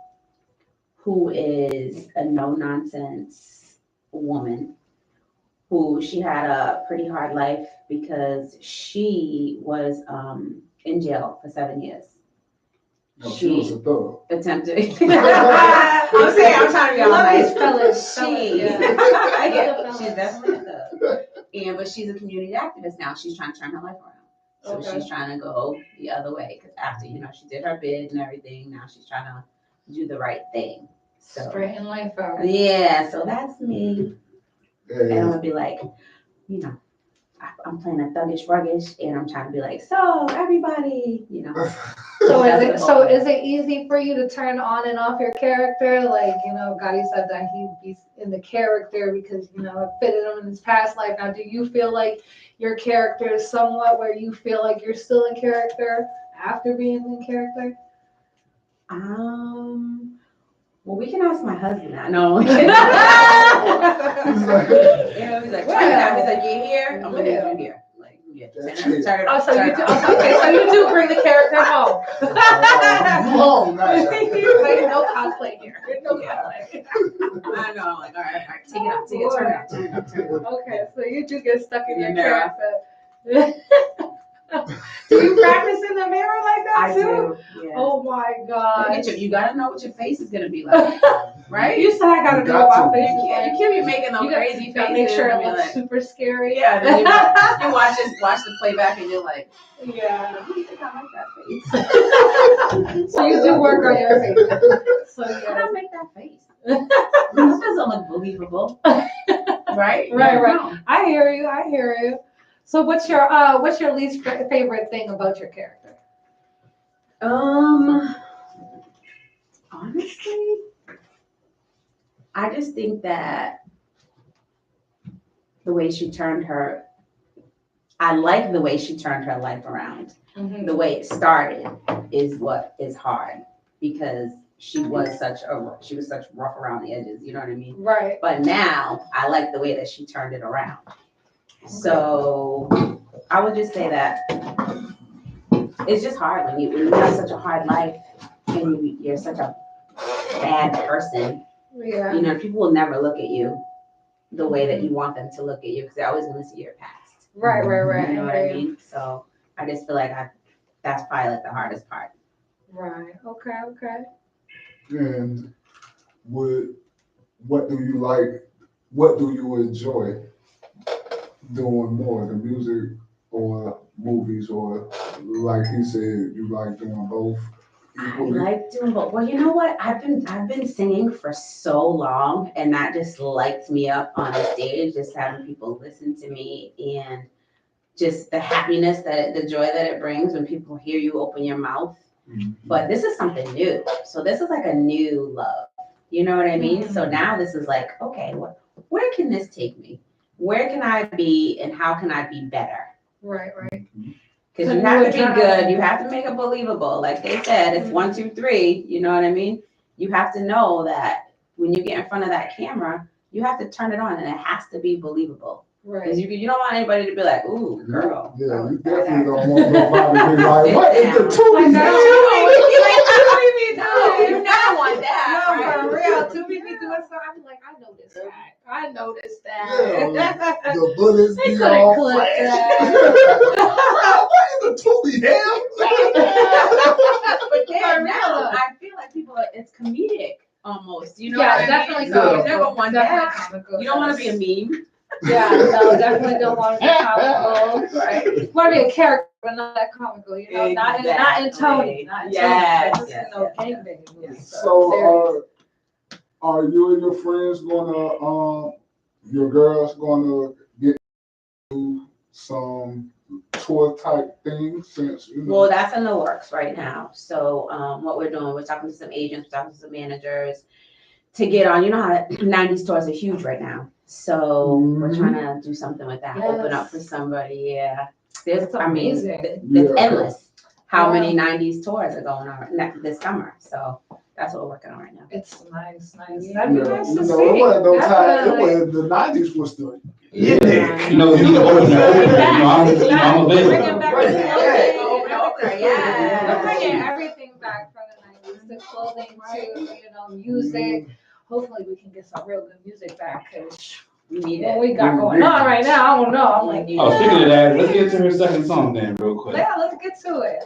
who is a no-nonsense woman who she had a pretty hard life because she was in jail for 7 years. No, she was a thug. Attempted. I'm saying, I'm trying to be all nice. She's definitely a thug. But she's a community activist now. She's trying to turn her life around. So she's trying to go the other way. Because after, she did her bid and everything, now she's trying to do the right thing. So Straighten life out. yeah, so that's me. Yeah. And I'm gonna be like, I'm playing a thuggish ruggish, and I'm trying to be like, so everybody, So is it easy for you to turn on and off your character? Like, Gotti said that he's in the character because, it fitted him in his past life. Now, do you feel like your character is somewhat where you feel like you're still in character after being in character? Well, we can ask my husband. I know. He's like, turn it out. He's like, you here? I'm gonna need you here. Like, yeah, turn it off. So you do bring the character home. Home, nice. Like, no cosplay here. No cosplay. I know. I'm like, all right, take it out, turn it out. Okay, so you do get stuck in your mirror. character. Do you practice in the mirror like that I too? do. Yeah. Oh my god! You gotta know what your face is gonna be like, right? You said I gotta know what my face is You like. can't be making no crazy faces. Make sure it and be looks like, super scary. yeah. Then you watch the playback and you're like, yeah. I think I like that face. So you do work on your face. So How do yeah. I make that face? This doesn't look believable, right? Right. I hear you. So what's your least favorite thing about your character? Honestly, I just think that I like the way she turned her life around. Mm-hmm. The way it started is what is hard because she was such rough around the edges, you know what I mean? Right. But now I like the way that she turned it around. So I would just say that it's just hard when you have such a hard life and you're such a bad person. Yeah. People will never look at you the way that you want them to look at you because they're always going to see your past. Right. You know what I mean? So I just feel like that's probably like the hardest part. Right. Okay. And what do you like? What do you enjoy doing more, the music or movies, or like he said, you like doing both equally? I like doing both. Well, you know what? I've been singing for so long, and that just lights me up on the stage. Just having people listen to me, and just the happiness the joy that it brings when people hear you open your mouth. Mm-hmm. But this is something new, so this is like a new love. You know what I mean? Mm-hmm. So now this is like, okay, where can this take me? Where can I be, and how can I be better? Right. Because you have to be good. You have to make it believable. Like they said, it's 1, 2, 3. You know what I mean? You have to know that when you get in front of that camera, You have to turn it on, and it has to be believable. Because Right. you don't want anybody to be like, "Ooh, girl." Yeah, you definitely don't want nobody to be like, what is the Like, Tubi? No, you never want that. No, right? for real. To be doing something, I'm like, I know this guy. I know this Yeah, guy. the bullets They be couldn't all clip flash. that. What is the Tubi, damn? But then For now, real. I feel like people, it's comedic almost. You know Yeah, what I mean? definitely So comical. you never want that. Comical. You don't want to be a meme. Yeah, no, definitely don't want to be comical. Right. You want to be a character, but not that comical. You know, not in Tony. Not in Yes, Tony. yes, No yes, gangbanging movies. So, are you and your friends gonna, your girls gonna get into some tour type things since you know? Well, that's in the works right now. So what we're doing, we're talking to some agents, we're talking to some managers to get on. You know how 90s stores are huge right now. So we're trying to do something with that. Open up for somebody. Yeah. That's amazing. It's endless how many 90s tours are going on this summer. So that's what we're working on right now. It's nice. Yeah, That'd be nice to you see. know, it wasn't no time. It Definitely. was, the 90s was the Yeah. You know, you need to open that. I'm Bringing available. back Right. the Opener, We're bringing yeah. everything back from the 90s, the clothing to, music. Hopefully we can get some real good music back, because We need what it. we got going on right now, I don't know. I'm like, Oh, speaking of that, let's get to her second song then, real quick. yeah, let's get to it.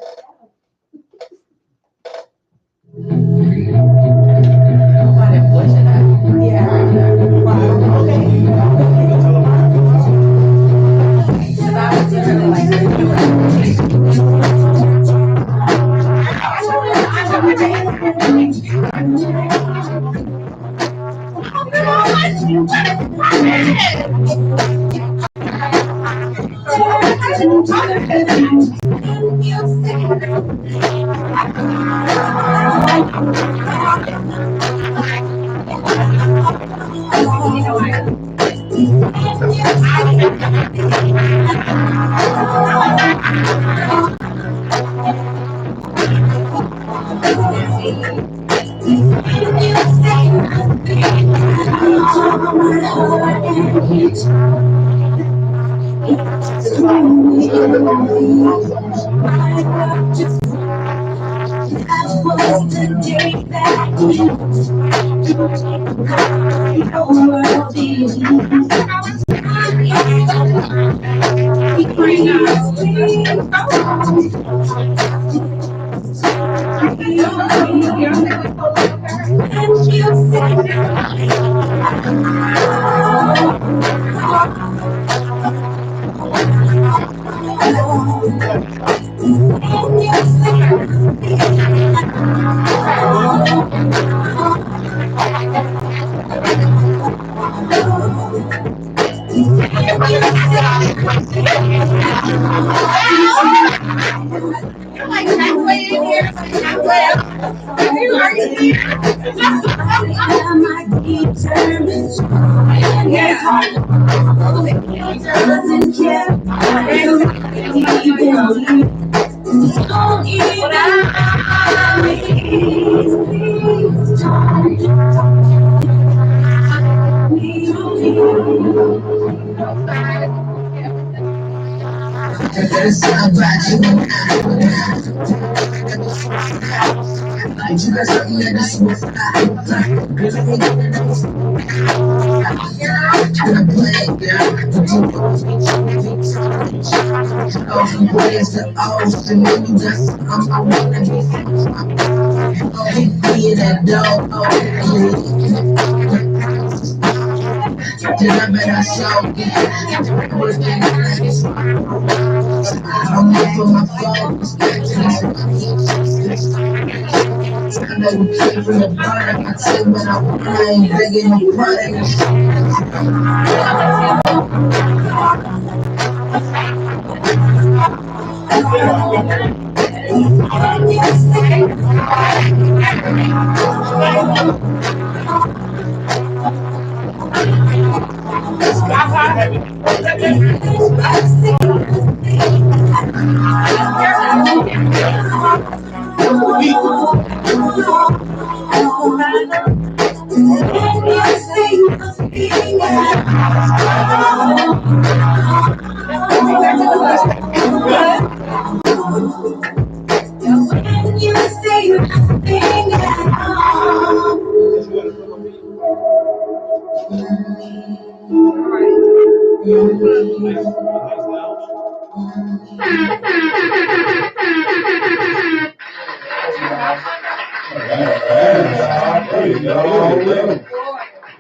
There you go.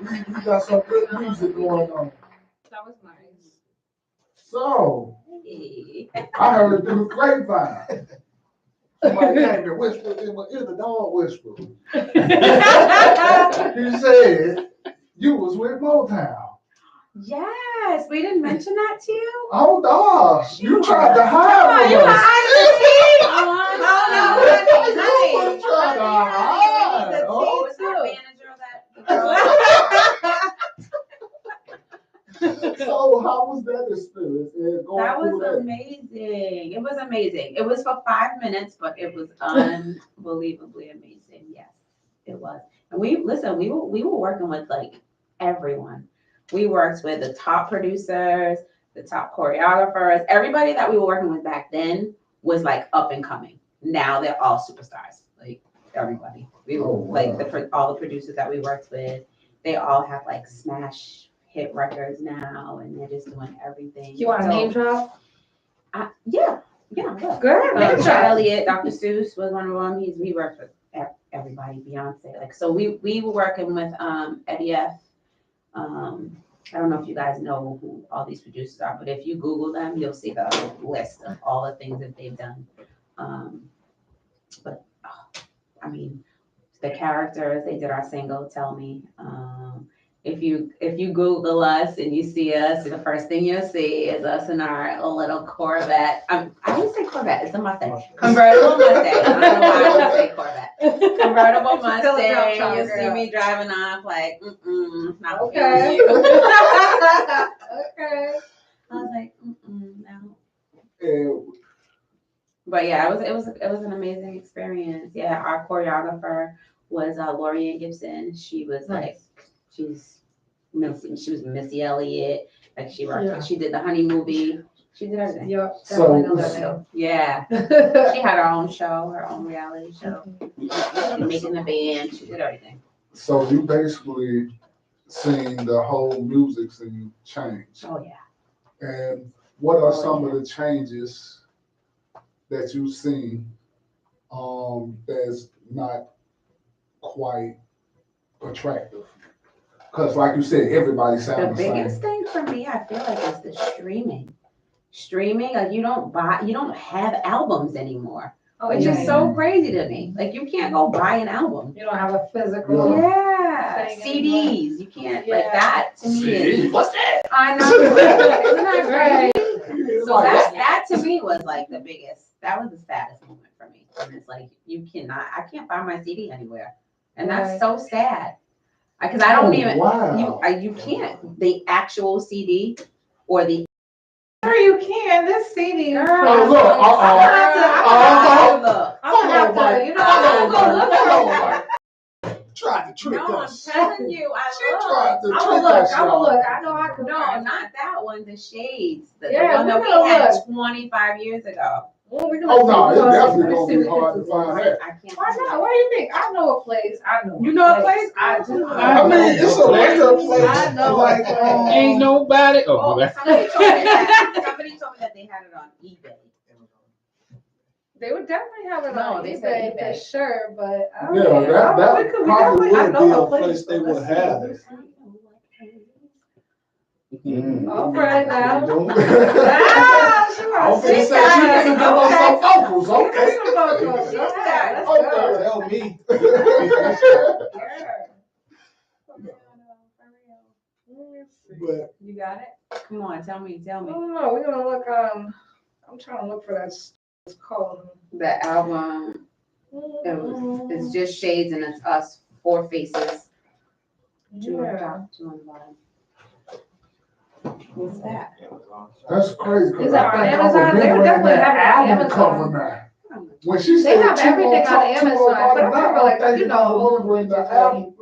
We got some good music going on. That was nice. So, Hey. I heard through the grapevine. Somebody came to whisper in my ear, the dog whisper. He said, you was with Motown. Yes, we didn't mention that to you. Oh, gosh. You tried to hide Come on, from you us. were hiding the tea. Oh, no, You were trying to hide. The tea Oh, was our manager that. so how was that experience? That was amazing. It was amazing. It was for 5 minutes, but it was unbelievably amazing. Yes, it was. And we were working with like everyone. We worked with the top producers, the top choreographers. Everybody that we were working with back then was like up and coming. Now they're all superstars. Like everybody. All the producers that we worked with, they all have like smash hit records now, and they're just doing everything. You want a name drop? Yeah. Look. Good. Name drop. Elliott, Dr. Seuss was one of them. We worked with everybody, Beyonce. Like, so we were working with Eddie F. I don't know if you guys know who all these producers are, but if you Google them, you'll see the list of all the things that they've done. I mean, the characters, they did our single, Tell Me. If you Google us and you see us, the first thing you'll see is us in our little Corvette. I would say Corvette. It's a Mustang. Convertible Mustang. I don't know why I would say Corvette. Convertible Mustang. You see me driving off like, not Okay. you. Okay. I was like, no. And But yeah, it was an amazing experience. Yeah, our choreographer was Lorianne Gibson. She was she was Missy Elliott. Like she did the Honey movie. She did everything. Yep. So- Definitely know that name. Yeah. She had her own show, her own reality show. Making the band. She did everything. so you basically seen the whole music scene change. Oh yeah. And what are some of the changes that you've seen that's not quite attractive? Because like you said, everybody The sounds the biggest same. thing for me, I feel like, is the streaming. Streaming, like you don't have albums anymore. Which is so crazy to me. Like you can't go buy an album. You don't have a physical. Yeah, thing CDs. You can't like Yeah. that to me. Is, What's that? I know. Isn't that Right. crazy? So that to me was like the biggest. That was the saddest moment for me. And it's like I can't find my CD anywhere, and that's so sad. Because I don't even. Wow. You can't. The actual CD or the. Sure you can. This CD. Girl, Oh, look. Tried to trick No, I'm us. telling you, She tried to I'm trick gonna look. us, I'm gonna y'all. look. I know I could. No, not that one. The Shades. The Yeah, one that we're we gonna had look. 25 years ago. Oh no, it's definitely gonna be hard to find that. I can't. Why not? What do you think? I know a place. I know. You know a place? I do. I mean, it's a regular place. I know. Like, Ain't nobody. Oh, somebody told me that they had it on eBay. They would definitely have it No, on they eBay said for eBay. sure, but I don't yeah, know. that We could- we probably definitely- I would know be a a place they so would let's have see. it. All right now. I Ah, she was wants gonna say, she can give us some vocals, okay? Some vocals. Go ahead. Let's go. Okay, help me. But You got it? Come on, tell me. I don't know. We're gonna look. I'm trying to look for that. It's called. The album, it's just Shades and it's us, 4 faces. 2 on Yeah. top, 2 on the bottom. What's that? that's crazy. 'Cause Is that I on think I Amazon? They would remember definitely that have it on album Amazon. cover now. When she They said have two everything top, on two Amazon, bottom, but I remember, like, thinking you know, I old remember the album.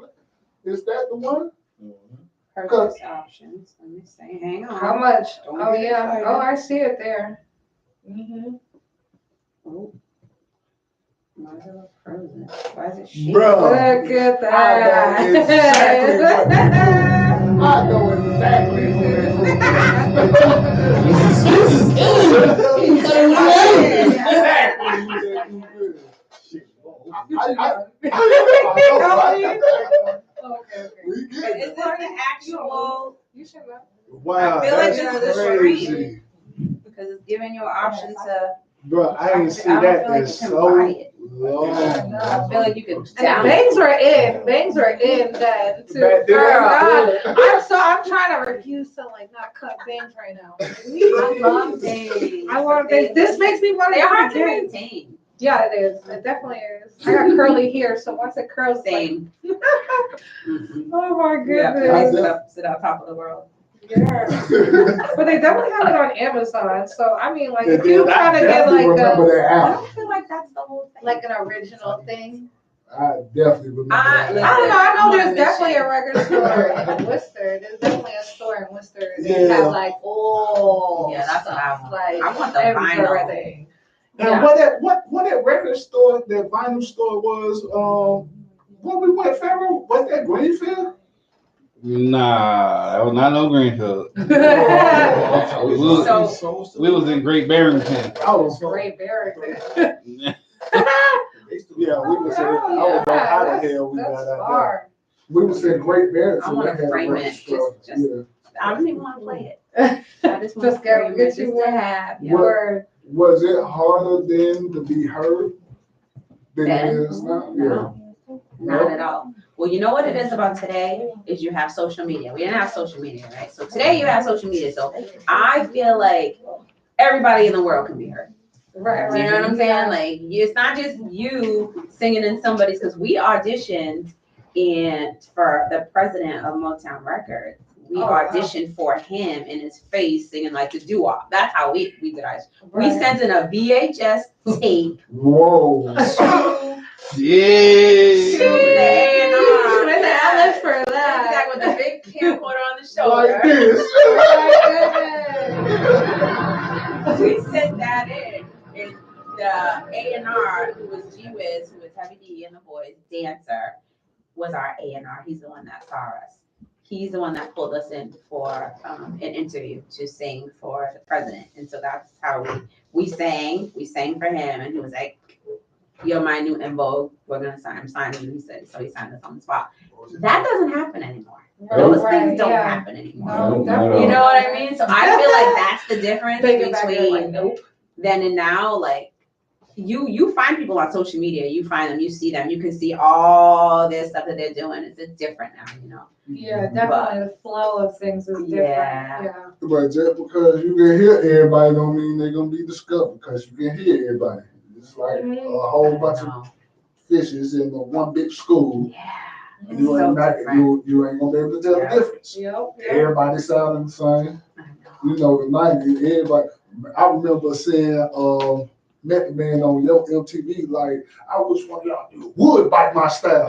Is that the one? Purchase options. Let me see. Hang on. How much? Don't Oh get yeah. excited. Oh, I see it there. Mm-hmm. Oh. Why is it look frozen? Why is it shaking? Bruh. Look at that. I know exactly what they do. I know exactly who they do. I Okay. We get Is it. this the actual? You should know. Wow, I feel like that's this is a crazy. Because it's giving you an option to. Bro, I ain't see I don't that feel like in you can so buy it. long. I feel like you can And the download. bangs were in. Bangs were in then too. Back then, Girl, yeah. I'm trying to refuse to like not cut bangs right now. I love things. I want bangs. This makes me want to They're hard do to it again. maintain. Yeah, it is. It definitely is. I got curly hair, so once it curls, Same. oh my Yeah, goodness. sit on top of the world. Yeah. But they definitely have it on Amazon. So I mean, like, if Yeah, you're I trying to get definitely like remember that I album. don't feel like that's the whole thing. like an original thing. I definitely remember I that. don't know. I know I'm on a there's definitely mission. a record store in Worcester. There's definitely a store in Worcester. They Yeah. have like all Yeah, that's what I want. like I want the vinyl. everything. And Yeah. what that record store, that vinyl store was, when we went Pharaoh, was that Greenfield? Nah, that was not no Greenfield. So- We was in Great Barrington. I was Great Barrington. Yeah, we was in, I don't know how the hell we got That's out there. far. We was in Great Barrington. I wanna They had a frame record it. store. Just- Yeah. I don't even want to play it. I just want Just get just you to one. have. Yeah. Word. Was it harder then to be heard than it Then? is now? No. Not at all. Well, you know what it is about today is you have social media. We didn't have social media, right? So today you have social media. So I feel like everybody in the world can be heard. Right. You know what I'm saying? Like it's not just you singing in somebody's, because we auditioned for the president of Motown Records. We auditioned for him in his face singing like the doo-wop. That's how we did ours. We sent in a VHS tape Whoa. to Yeah. the A&R. With the Ellis for Like that. with the big camcorder on the Like shoulder. this. Oh my goodness. We sent that in. And the A&R, who was G-Wiz, who was Heavy D and the Boys, Dancer, was our A&R. He's the one that saw us. He's the one that pulled us in for an interview to sing for the president. And so that's how we sang. We sang for him, and he was like, "You're my new En Vogue. We're gonna sign. I'm signing you." He said, so he signed us on the spot. That doesn't happen anymore. Those things don't happen anymore. No, You definitely. know what I mean? So I feel like that's the difference Take it back, you're like, between nope. then and now. Like you find people on social media, you find them, you see them, you can see all this stuff that they're doing. It's just different now, you know. Yeah, definitely the flow of things is different. Yeah. But just because you can hear everybody don't mean they're gonna be discovered, because you can hear everybody. It's like a whole bunch of fishes in one big school. Yeah. And you ain't gonna be able to tell the difference. Yep. Everybody sounding the same. I know. You know, the 90s, everybody. I remember saying, Method Man on your MTV, like, I wish one of y'all would bite my style.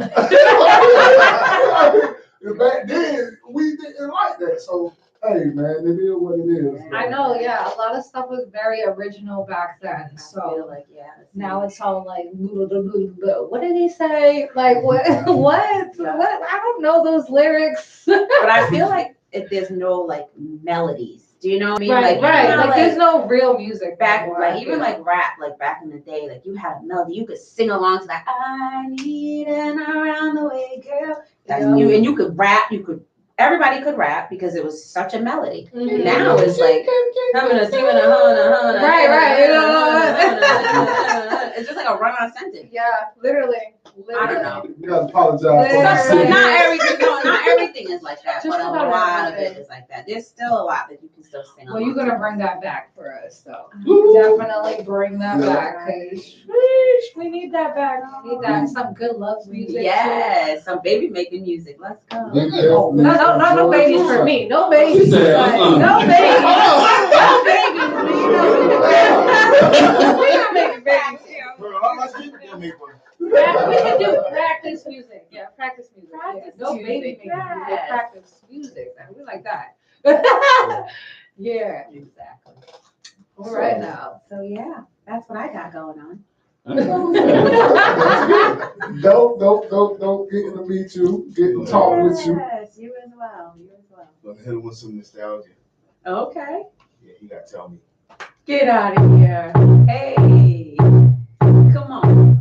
And back then, we didn't like that. So, hey, man, it is what it is. I know, yeah. A lot of stuff was very original back then. I feel So like, yeah. now it's all like, what did he say? Like, what? What? I don't know those lyrics. But I feel like if there's no like melodies. Do you know what I mean? Right, like, right. you know, Like, there's no real music back, anymore, like I even feel. like rap, like back in the day, like you had a melody, you could sing along to that. I need an around the way girl. That's you, and you could rap. Everybody could rap because it was such a melody. Mhm. Now it's like Right. You know, it's just like a run-on sentence. yeah, literally. I don't know. You gotta apologize. Yeah. Not everything is like that, Just but a about lot of everything. it is like that. There's still a lot that you can still sing. Well, you're along gonna to. bring that back for us, so Woo. definitely bring that Yeah. back, cause we need that back. We need that some good love music. Yes, some baby making music. Let's go. We Too. definitely No babies for me. No babies. She said, No babies. No babies. But you know, we're not making babies. Bro, how much people gonna make one? We can do practice music. Yeah, practice music. Practice No music, baby making music. yes. Practice music. We like that. Yeah. Exactly. All right now. So yeah, that's what I got going on. Don't get to meet you, get to talk with you. Yes, you as well. You as well. Gonna hit him with some nostalgia. Okay. Yeah, you gotta tell me. Get out of here. Hey. Come on.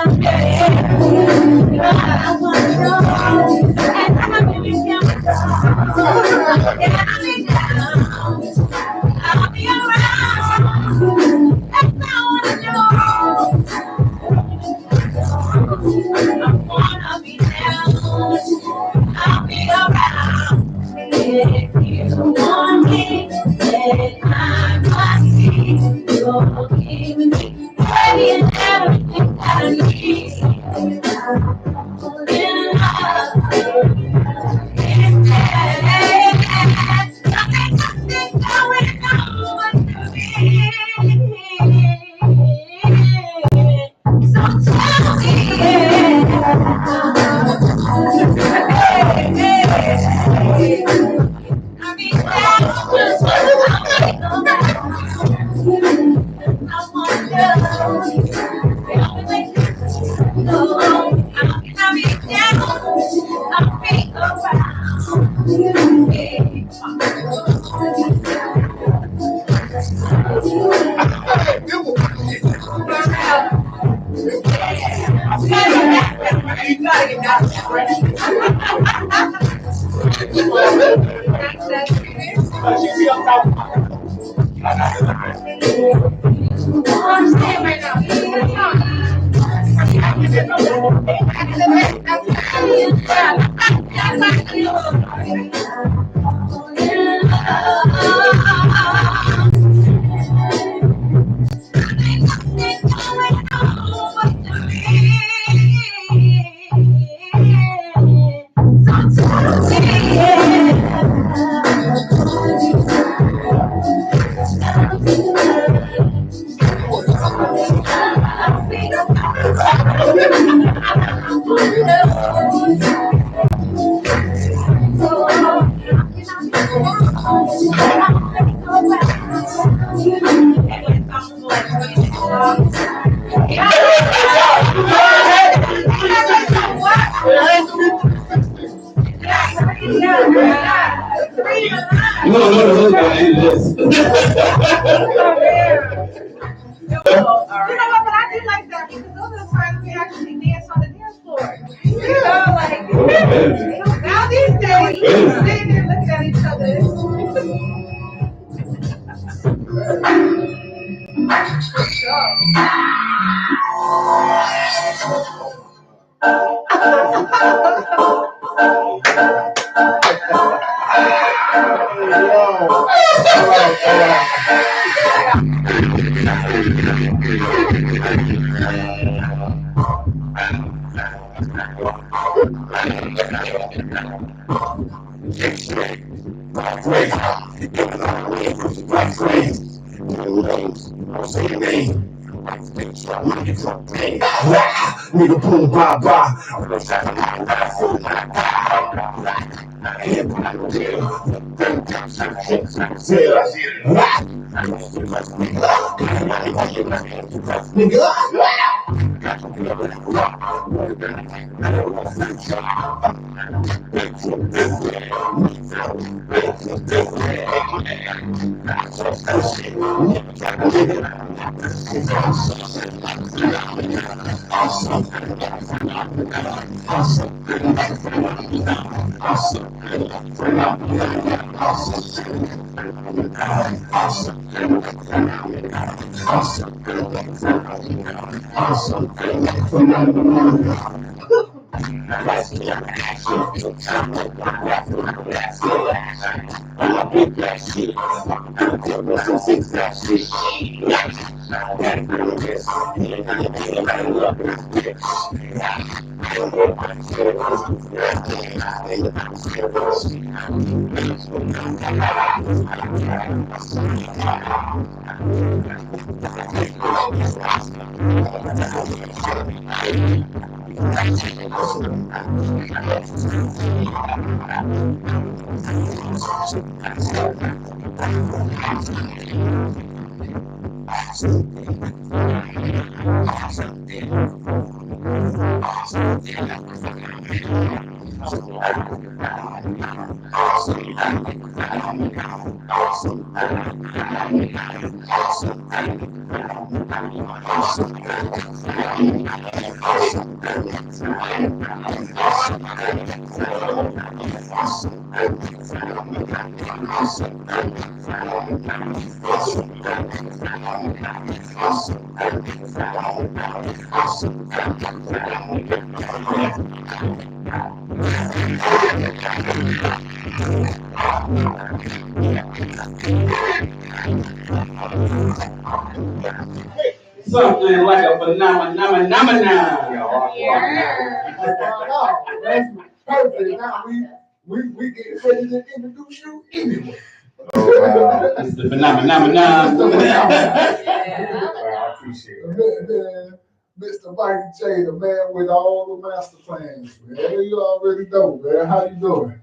I want to know. And I'm gonna be down. Yeah, I'll be down. I'll be around. And I wanna know. I wanna be down. I'll be around. If you want me, then I must see. You'll give me ready and everything that I need. In love. Something going on with me. So tell me, I mean, that's just what I'm I want to know. I'll be down. I'll be around. You gotta get down to I'm saying right You know what it is, I ain't this. You know what? But I do like that because those are the times we actually dance on the dance floor. You know, like now these days, we're sitting there looking at each other. Nigga, boom, bye, bye. Something like a phenomenon. That's perfect. Now we get ready to introduce you anyway. It's the phenomenon. I appreciate it. Mr. Mikey J, the man with all the master plans, man. You already know, man. How you doing?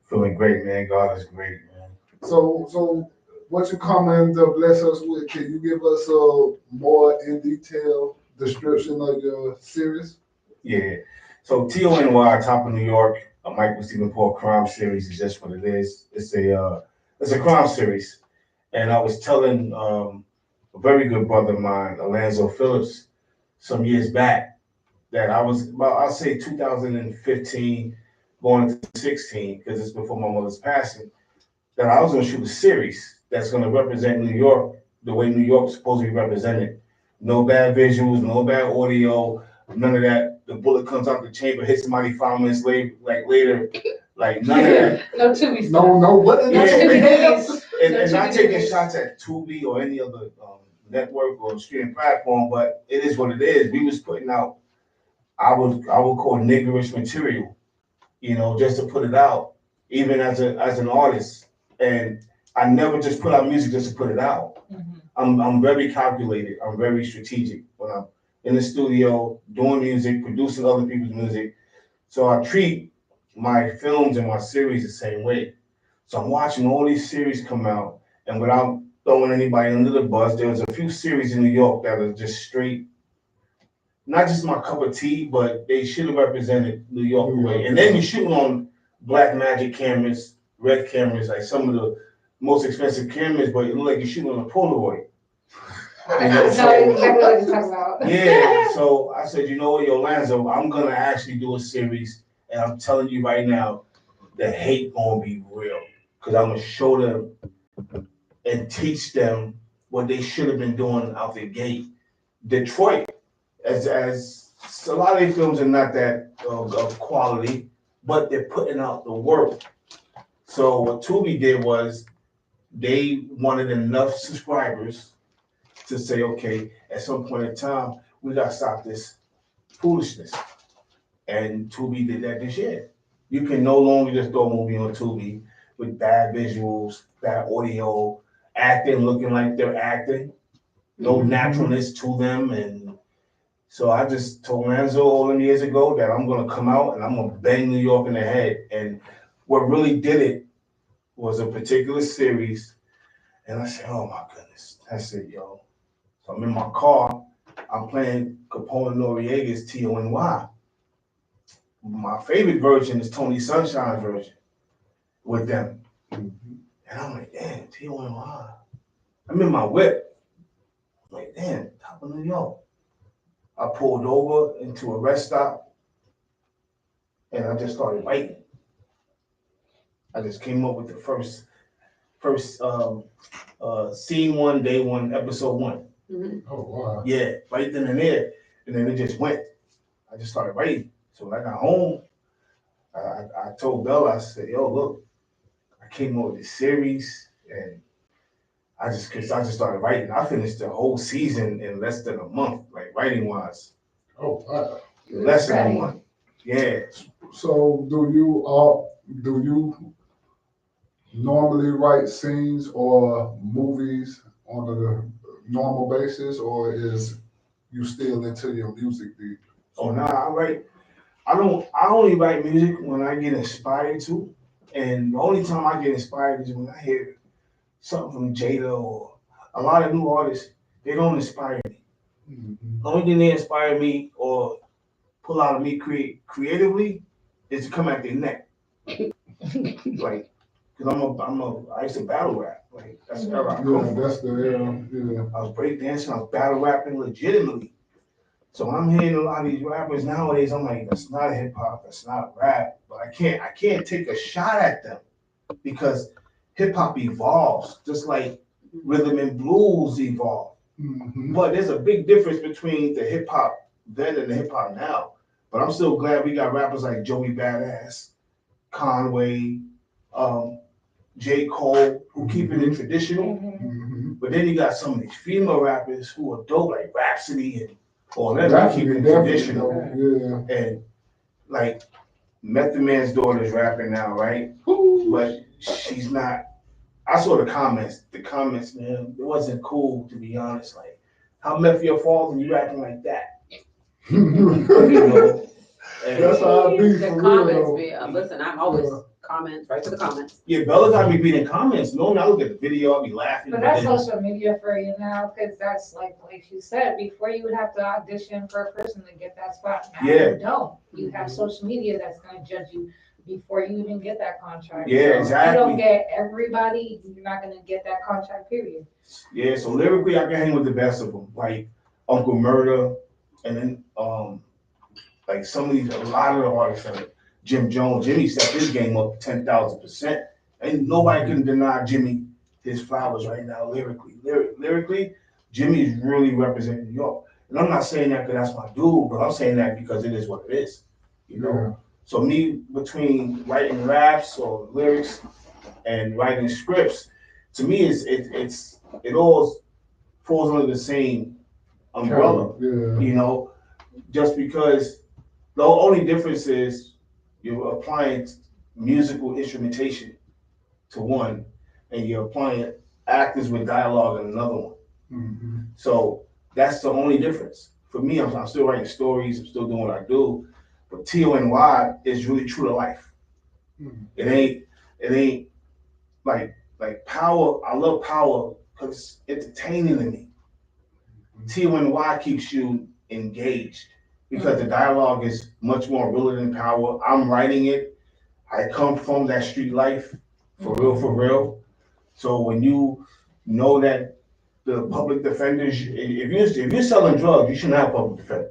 Feeling great, man. God is great, man. So what you coming to bless us with? Can you give us a more in detail description of your series? Yeah. So TONY, Top of New York, a Michael Stephen Paul crime series is just what it is. It's a crime series. And I was telling a very good brother of mine, Alonzo Phillips, some years back, that I was about, I'll say 2015, going into 16, because it's before my mother's passing, that I was going to shoot a series that's going to represent New York the way New York's supposed to be represented. No bad visuals, no bad audio, none of that. The bullet comes out the chamber, hits somebody 5 minutes later, like none of that. No Tubi stuff. No, what? Yeah. No And not Tubi taking movies. shots at Tubi or any other network or streaming platform, but it is what it is. We was putting out, I would call niggerish material, just to put it out, even as an artist. And I never just put out music just to put it out. I'm very calculated. I'm very strategic when I'm in the studio doing music, producing other people's music. So I treat my films and my series the same way. So I'm watching all these series come out, and without throwing anybody under the bus, there was a few series in New York that are just straight, not just my cup of tea, but they should have represented New York way. And then you're shooting on black magic cameras, red cameras, like some of the most expensive cameras, but it looked like you're shooting on a Polaroid. No, exactly what you're talking about. Yeah, so I said, you know what, Lanzo, I'm gonna actually do a series, and I'm telling you right now, the hate gonna be real, because I'm gonna show them and teach them what they should have been doing out the gate. Detroit, as a lot of these films are not that of quality, but they're putting out the work. So what Tubi did was they wanted enough subscribers to say, okay, at some point in time, we gotta stop this foolishness. And Tubi did that this year. You can no longer just throw a movie on Tubi with bad visuals, bad audio, acting looking like they're acting, no naturalness to them. And so I just told Ranzo all them years ago that I'm gonna come out and I'm gonna bang New York in the head. And what really did it was a particular series. And I said, oh my goodness, that's it, yo. So I'm in my car, I'm playing Capone Noriega's TONY. My favorite version is Tony Sunshine's version with them. And I'm like, damn, TONY. I'm in my whip. I'm like, damn, Top of New York. I pulled over into a rest stop and I just started writing. I just came up with the first scene 1, day 1, episode 1. Oh, wow. Yeah, right then and there. And then it just went. I just started writing. So when I got home, I told Bella, I said, yo, look, I came up with this series and I just started writing. I finished the whole season in less than a month, like writing wise. Oh, wow. Less than a month. Yeah. So do you normally write scenes or movies on a normal basis, or is you still into your music deep? Oh, nah, I only write music when I get inspired to. And the only time I get inspired is when I hear something from Jada or a lot of new artists. They don't inspire me. The only thing they inspire me or pull out of me creatively is to come at their neck. Like, cause I used to battle rap. Like, that's the era I come from. That's the era, yeah. I was breakdancing, I was battle rapping legitimately. So I'm hearing a lot of these rappers nowadays, I'm like, that's not hip hop, that's not rap. But I can't take a shot at them because hip hop evolves, just like rhythm and blues evolve. Mm-hmm. But there's a big difference between the hip hop then and the hip hop now. But I'm still glad we got rappers like Joey Badass, Conway, J. Cole, who keep it in traditional. Mm-hmm. But then you got some of these female rappers who are dope, like Rhapsody and all that. Rhapsody, Keep it definitely, traditional. yeah. And like Method Man's daughter is rapping now, right? But she's not. I saw the comments. The comments, man, it wasn't cool, to be honest. Like, how Meth your fault and you acting like that? You know? And That's how I be The for comments real. be, listen, I'm always comments, right to the comments. yeah, Bella got me beating comments. No, I look at the video, I'll be laughing. But that's social media for you now, because that's like you said, before you would have to audition for a person to get that spot. Now Yeah. you don't. You have social media that's gonna judge you before you even get that contract. Yeah, So exactly. If you don't get everybody, you're not gonna get that contract, period. Yeah, so lyrically, I can hang with the best of them, like Uncle Murder, and then like some of these, a lot of the artists, like Jim Jones. Jimmy stepped his game up 10,000%. And nobody can deny Jimmy his flowers right now, lyrically. Lyrically, Jimmy's really representing New York. And I'm not saying that because that's my dude, but I'm saying that because it is what it is, you know? Yeah. So me, between writing raps or lyrics and writing scripts, to me, it all falls under the same umbrella, Yeah. you know? Just because the only difference is you're applying musical instrumentation to one, and you're applying actors with dialogue in another one. Mm-hmm. So that's the only difference. For me, I'm still writing stories, I'm still doing what I do, but TONY is really true to life. Mm-hmm. It ain't like Power. I love Power because it's entertaining to me. TONY keeps you engaged because the dialogue is much more realer than Power. I'm writing it. I come from that street life, for real. So when you know that the public defenders, if you're selling drugs, you shouldn't have a public defender.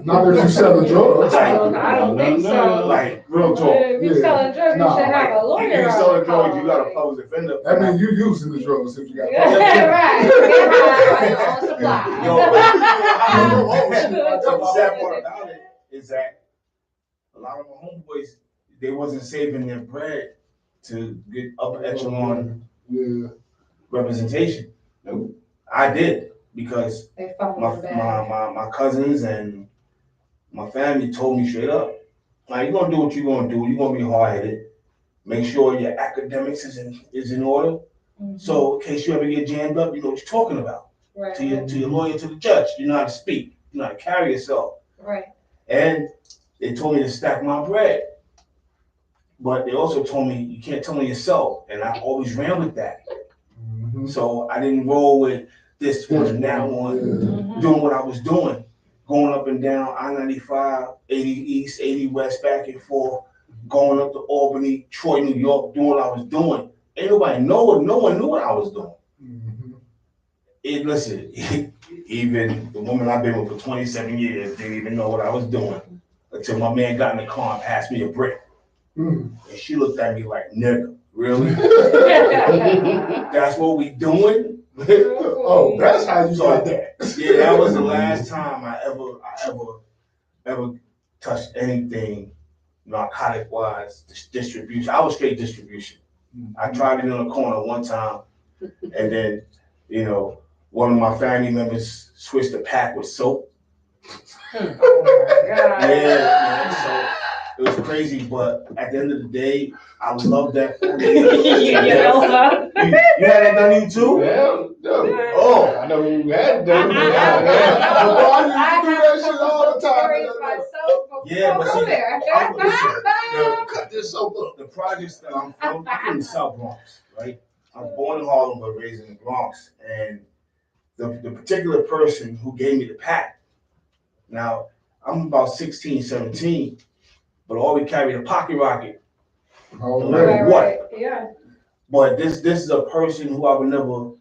Not that you selling drugs. I don't think so. Like real talk. If you're selling drugs, you should have a lawyer. If you're selling drugs, you got a public defender. That means you using the drugs if you got. Right. Your own supply. The sad part about it is that a lot of my homeboys, they wasn't saving their bread to get upper echelon representation. Nope. I did because my cousins and my family told me straight up, like, you're gonna do what you're gonna do. You're gonna be hard-headed. Make sure your academics is in order. Mm-hmm. So in case you ever get jammed up, you know what you're talking about. Right. To your lawyer, to the judge, you know how to speak. You know how to carry yourself. Right. And they told me to stack my bread. But they also told me you can't tell on yourself. And I always ran with that. Mm-hmm. So I didn't roll with this one and that one, doing what I was doing. Going up and down I-95, 80 East, 80 West, back and forth, going up to Albany, Troy, New York, doing what I was doing. Ain't nobody know it. No one knew what I was doing. Mm-hmm. Listen, even the woman I've been with for 27 years didn't even know what I was doing until my man got in the car and passed me a brick. And she looked at me like, nigga, really? That's what we doing? Oh, that's how you got that. Yeah, that was the last time I ever touched anything narcotic wise, distribution. I was straight distribution. I tried it in a corner one time, and then, you know, one of my family members switched the pack with soap. Yeah, so it was crazy, but at the end of the day, I love that. You had that done you too? Yeah. Oh, I know you had done it. I do that shit all the time. Yeah, but see, cut this soap up. The projects that I'm from in the South Bronx, right? I was born in Harlem but raised in the Bronx, and the particular person who gave me the pack. Now I'm about 16, 17. but always carried a pocket rocket, Oh, no matter man. what. Yeah. But this is a person who I would never,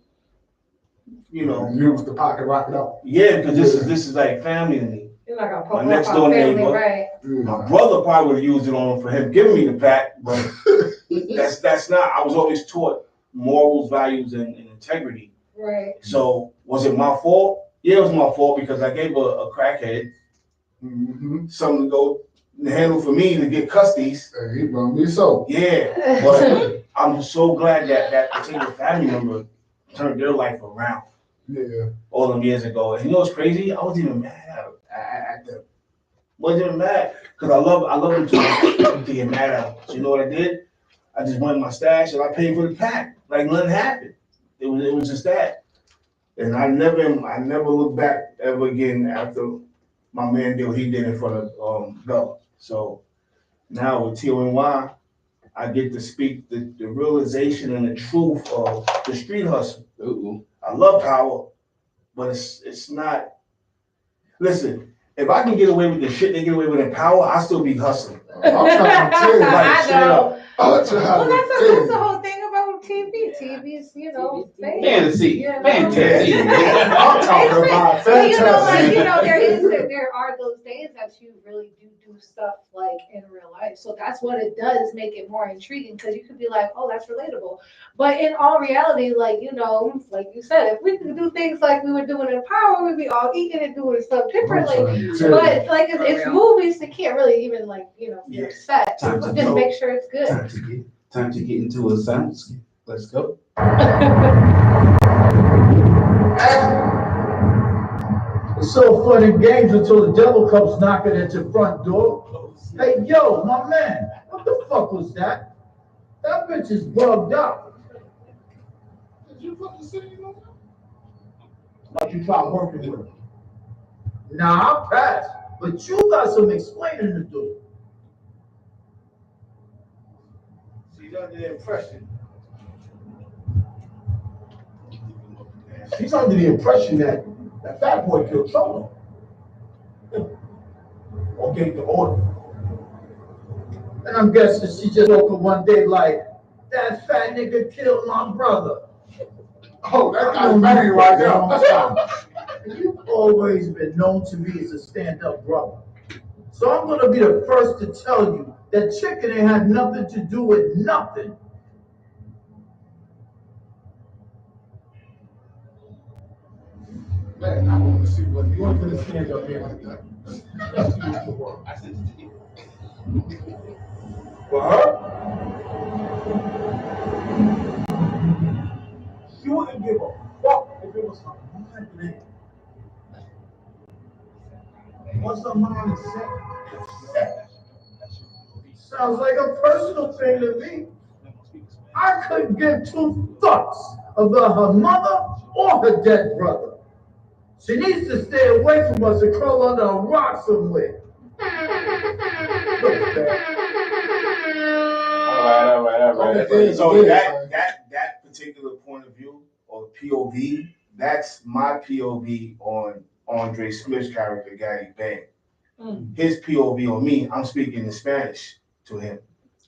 Use the pocket rocket out. yeah, because this is like family to me. You're not gonna My poke next up door our family, neighbor. right? My brother probably would have used it on him for him giving me the pack, but that's not. I was always taught morals, values, and integrity. Right. So was it my fault? Yeah, it was my fault because I gave a crackhead something to go handle for me to get custodies. Hey, he gonna be so. Yeah, but I'm so glad that particular family member turned their life around. Yeah. All them years ago. And you know what's crazy? I wasn't even mad at them. Wasn't even mad because I love them to get mad at them. So you know what I did? I just went in my stash and I paid for the pack. Like nothing happened. It was just that. And I never looked back ever again after my man did what he did in front of Bella. So now with TONY, I get to speak the realization and the truth of the street hustle. I love power, but it's not. Listen, if I can get away with the shit they get away with in power, I still be hustling. I'm trying to tell you. Like, straight up. I'm trying Well, to that's tell the you. whole thing about TV. TV's, fake. Fantasy. You know? Fantasy. I'm talking about But fantastic. there are those days that you really do stuff like in real life. So that's what it does make it more intriguing because you could be like, oh, that's relatable. But in all reality, like you said, if we could do things like we were doing in Power, we'd be all eating and doing stuff differently. But like it's movies, they can't really even be upset. Just make sure it's good. Time to get into a soundscape. Let's go. It's so fun and games until the devil comes knocking at your front door. Hey, yo, my man, what the fuck was that? That bitch is bugged out. Did you fucking say you know? Like you try working with her. Nah, I passed, but you got some explaining to do. She's under the impression. She's under the impression that fat boy killed Trouble. Or gave the order. And I'm guessing she just woke up one day like, that fat nigga killed my brother. Oh, that guy's married right now. You've always been known to me as a stand-up brother. So I'm gonna be the first to tell you that chicken ain't had nothing to do with nothing. Man, I want to see what you want to stand up here like that. Let's see what's the word. I sent it to you. For her, she wouldn't give a fuck if it was her mind name. Once her mind is set, sounds like a personal thing to me. I couldn't give two fucks about her mother or her dead brother. She needs to stay away from us and crawl under a rock somewhere. All right. So that particular point of view or POV, that's my POV on Andre Smith's character, Gary Bang. His POV on me, I'm speaking in Spanish to him.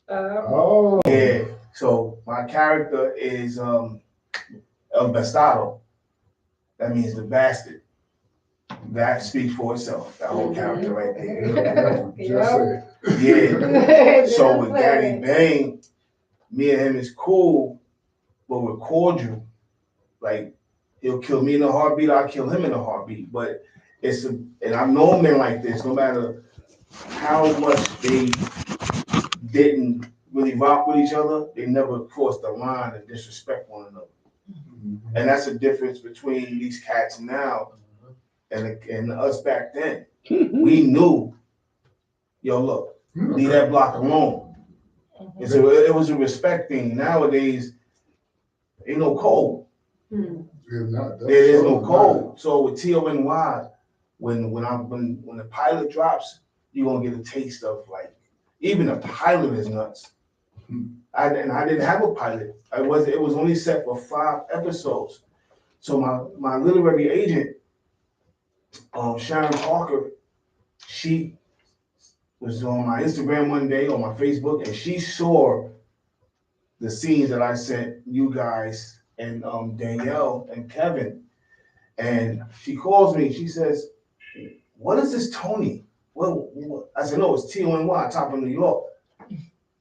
Oh. Yeah. So my character is El Bastardo. That means the bastard. That speaks for itself. That whole character right there. Yeah. So with Gary Bang, me and him is cool, but we're cordial. Like he'll kill me in a heartbeat, I'll kill him in a heartbeat. But and I've known men like this, no matter how much they didn't really rock with each other, they never crossed the line and disrespect one another. And that's the difference between these cats now and us back then. We knew, yo, look, leave that block alone. And so it was a respect thing. Nowadays, ain't no code. There is no code. So with TONY, when the pilot drops, you're gonna get a taste of like, even the pilot is nuts. I didn't have a pilot. It was only set for 5 episodes. So my literary agent, Sharon Parker, she was on my Instagram one day, on my Facebook, and she saw the scenes that I sent you guys and Danielle and Kevin. And she calls me, she says, what is this Tony? What? I said, no, it's T-O-N-Y, top of New York.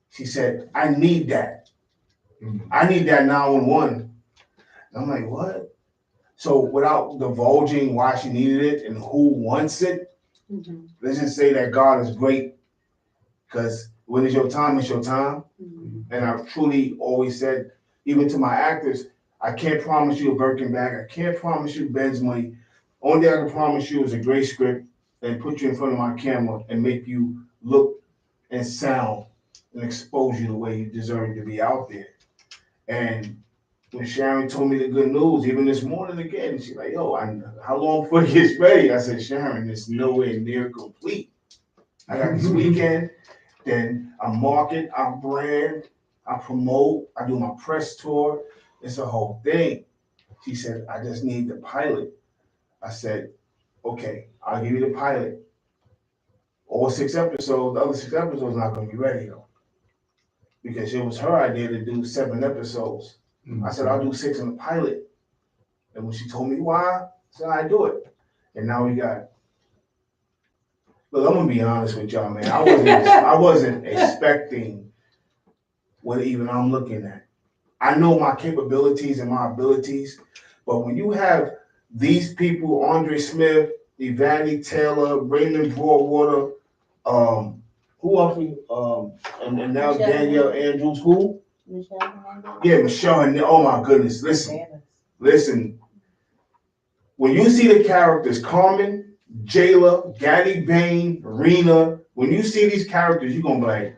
She said, I need that. I need that 911. I'm like, what? So without divulging why she needed it and who wants it, let's just say that God is great, because when it's your time, it's your time. And I've truly always said, even to my actors, I can't promise you a Birkin bag. I can't promise you Ben's money. Only thing I can promise you is a great script and put you in front of my camera and make you look and sound and expose you the way you deserve to be out there. And when Sharon told me the good news, even this morning again, she's like, yo, how long before it gets ready? I said, Sharon, it's nowhere near complete. I got this weekend, then I market, I brand, I promote, I do my press tour. It's a whole thing. She said, I just need the pilot. I said, okay, I'll give you the pilot. All 6 episodes, the other 6 episodes not gonna be ready though. Because it was her idea to do 7 episodes. I said, I'll do 6 in the pilot. And when she told me why, I said, I do it. And now we got, look, I'm gonna be honest with y'all, man. I wasn't expecting what even I'm looking at. I know my capabilities and my abilities, but when you have these people, Andre Smith, Evanie Taylor, Raymond Broadwater, who else? And now Michelle Danielle Andrews, who? Michelle Hernandez. Yeah, Michelle Hernandez. Oh my goodness, listen. When you see the characters, Carmen, Jayla, Gaddy Bain, Rena, when you see these characters, you're gonna be like,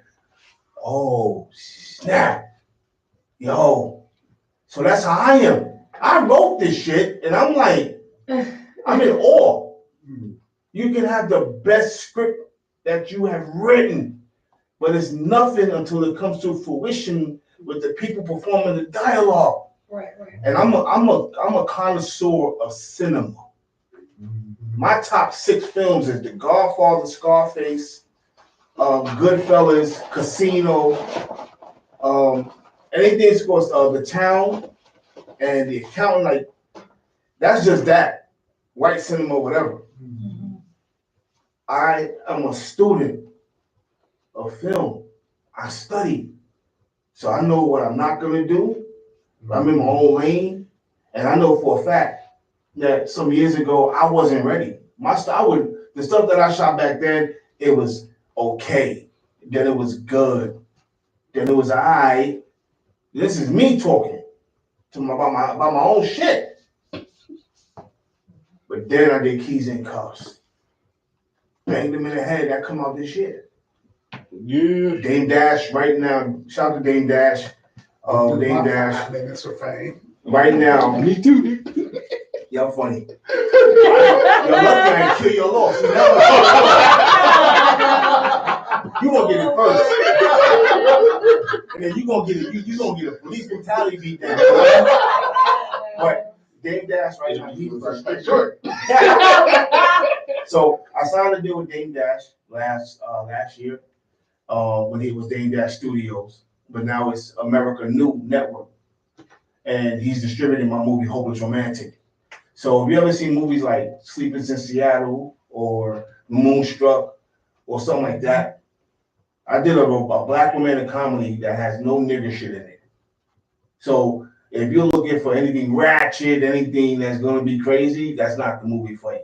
oh snap. Yo, so that's how I am. I wrote this shit, and I'm like, I'm in awe. You can have the best script that you have written, but it's nothing until it comes to fruition with the people performing the dialogue. Right. And I'm a connoisseur of cinema. My top 6 films is The Godfather, Scarface, Goodfellas, Casino, anything scores The Town, and The Accountant. Like, that's just that white cinema, whatever. I am a student of film. I study, so I know what I'm not gonna do. I'm in my own lane, and I know for a fact that some years ago I wasn't ready. The stuff that I shot back then, it was okay. Then it was good. Then it was alright. This is me talking about my own shit. But then I did Keys and Cuffs. Banged them in the head. That come out this year. Yeah. Dame Dash right now. Shout out to Dame Dash. Dame Dash. That's her fame. Right now. Me too. Y'all funny. You're lucky I ain't kill your loss. You gonna get it first. And then you gonna get it. You gonna get a police brutality beat down. But Dame Dash right now, he's first. Sure. So I signed a deal with Dame Dash last year when it was Dame Dash Studios, but now it's America New Network, and he's distributing my movie Hopeless Romantic. So if you ever seen movies like Sleepers in Seattle or Moonstruck or something like that, I did a black romantic comedy that has no nigger shit in it. So if you're looking for anything ratchet, anything that's gonna be crazy, that's not the movie for you.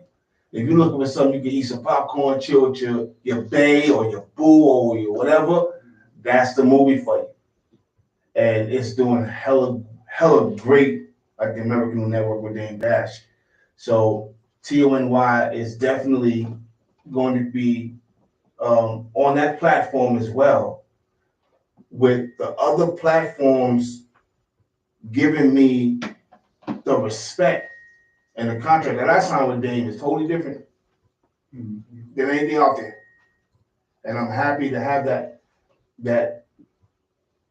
If you're looking for something you can eat some popcorn, chill with your bae or your boo or your whatever, that's the movie for you. And it's doing hella great at the American Network with Dame Dash. So TONY is definitely going to be on that platform as well, with the other platforms giving me the respect. And the contract that I signed with Dame is totally different than anything out there. And I'm happy to have that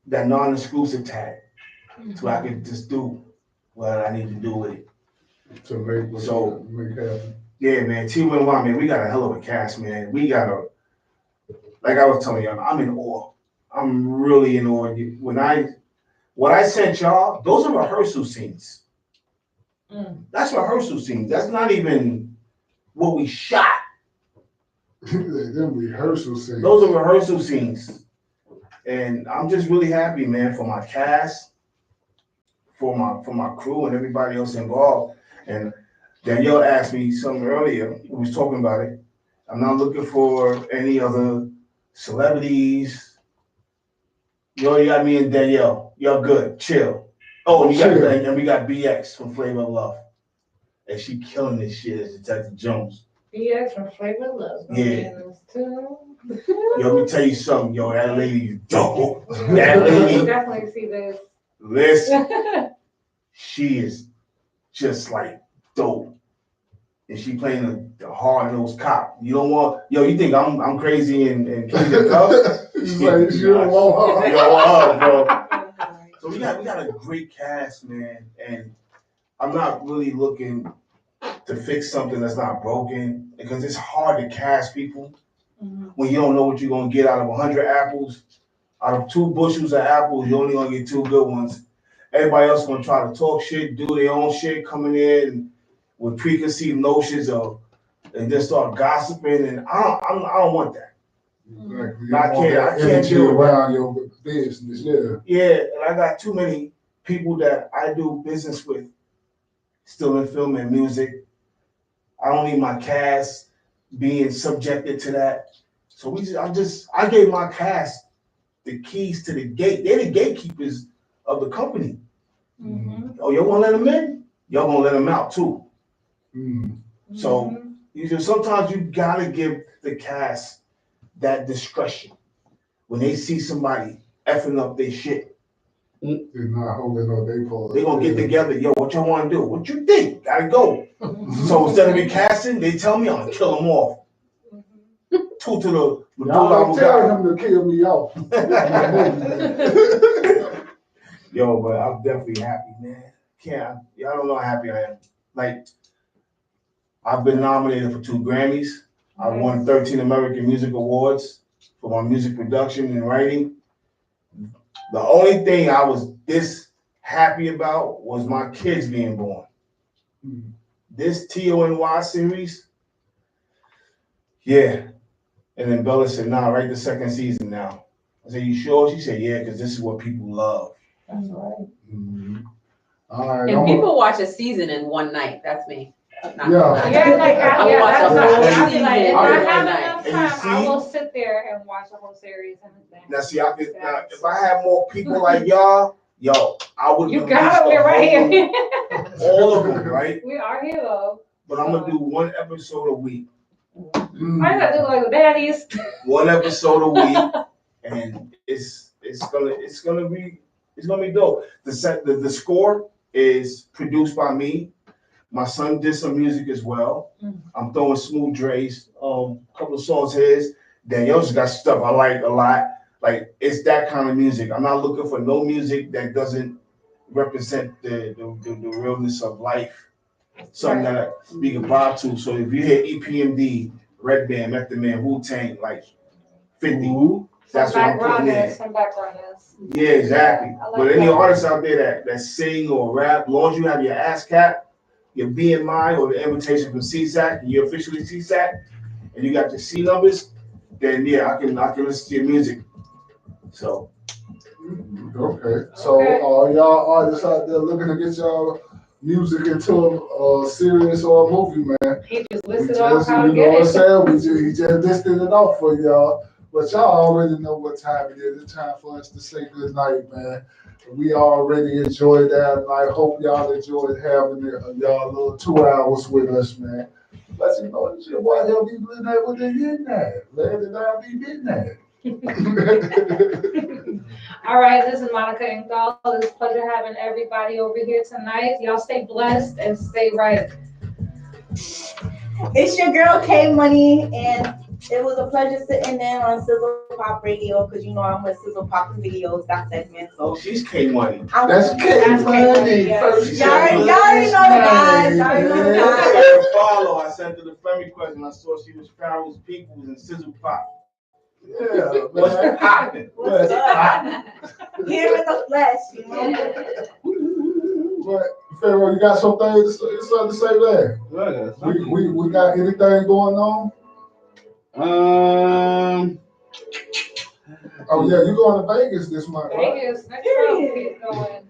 non-exclusive tag, so I can just do what I need to do with it. To make happen. Yeah, man, TONY, man, we got a hell of a cast, man. We got like I was telling y'all, I'm in awe. I'm really in awe. What I sent y'all, those are rehearsal scenes. That's rehearsal scenes. That's not even what we shot. Them rehearsal scenes. Those are rehearsal scenes. And I'm just really happy, man, for my cast, for my crew and everybody else involved. And Danielle asked me something earlier. We was talking about it. I'm not looking for any other celebrities. You already got me and Danielle. Y'all good. Chill. Oh, and we got BX from Flavor of Love. And she killing this shit as Detective Jones. BX from Flavor of Love. Yeah. Too. Yo, let me tell you something, yo. That lady is dope. That lady. Definitely see this. Listen, she is just like dope. And she playing the hard-nosed cop. You don't want, yo, you think I'm crazy and crazy tough? He's like, you don't want her. You don't want her, bro. So we got a great cast, man. And I'm not really looking to fix something that's not broken because it's hard to cast people when you don't know what you're gonna get out of 100 apples. Out of 2 bushels of apples, you're only gonna get 2 good ones. Everybody else gonna try to talk shit, do their own shit, coming in with preconceived notions of, and just start gossiping. And I don't want that. Exactly. I can't do it around your business. Yeah. Yeah, and I got too many people that I do business with, still in film and music. I don't need my cast being subjected to that. So I gave my cast the keys to the gate. They're the gatekeepers of the company. Oh, y'all wanna let them in? Y'all gonna let them out too. So sometimes you gotta give the cast that discretion when they see somebody effing up their shit. They're not holding on their part. They're gonna get together. Yo, what y'all wanna do? What you think? Gotta go. So instead of me casting, they tell me I'm gonna kill them off. Two to the Y'all don't tell him to kill me off. Yo, but I'm definitely happy, man. Y'all don't know how happy I am. Like, I've been nominated for 2 Grammys. I won 13 American Music Awards for my music production and writing. The only thing I was this happy about was my kids being born. This TONY series, yeah. And then Bella said, nah, write the 2nd season now. I said, you sure? She said, yeah, because this is what people love. That's right. All right. And people watch a season in one night. That's me. Like I'll be like, if I have enough time, I will sit there and watch the whole series and then. Now, see, if I had more people like y'all, I would. You got it right here. All of them, right? We are here though. But I'm gonna do 1 episode a week. I gotta do like the baddies. 1 episode a week, and it's gonna be dope. The score is produced by me. My son did some music as well. I'm throwing Smooth Dre's, a couple of songs his. Danielle's got stuff I like a lot. Like, it's that kind of music. I'm not looking for no music that doesn't represent the realness of life. Something that we can vibe to. So if you hear EPMD, Red Band, Method Man, Wu-Tang, like 50, that's what I'm putting in. Some backgrounders. Yeah, exactly. But any artists out there that sing or rap, as long as you have your ASCAP, your BMI, or the invitation from CSAC, and you're officially CSAC, and you got your C numbers, then yeah, I can listen to your music. So. Okay. So y'all artists out there looking to get y'all music into a series or a movie, man. He just listed off how to get it. You know what I'm saying? He it. just listed it off for y'all. But y'all already know what time it is. It's time for us to say good night, man. We already enjoyed that, and I hope y'all enjoyed having y'all little 2 hours with us, man. But you know, why the hell you been able to get that? Let it not be midnight. All right, this is Monica and Doll. It's a pleasure having everybody over here tonight. Y'all stay blessed and stay right. It's your girl K Money, and it was a pleasure sitting in on Sizzle Pop Radio because you know I'm with Sizzle Pop Videos, that segment. So she's K Money. That's K Money. Y'all already know the guys. Y'all already know the guys. I follow. I sent her the friend request and I saw she was Pharaoh's Peoples and Sizzle Pop. Yeah, What's man. popping? What's up? Here in the flesh, you know? But Pharaoh, you got something to say there? We got anything going on? Oh yeah, you going to Vegas this month, right? Vegas, next month, we going.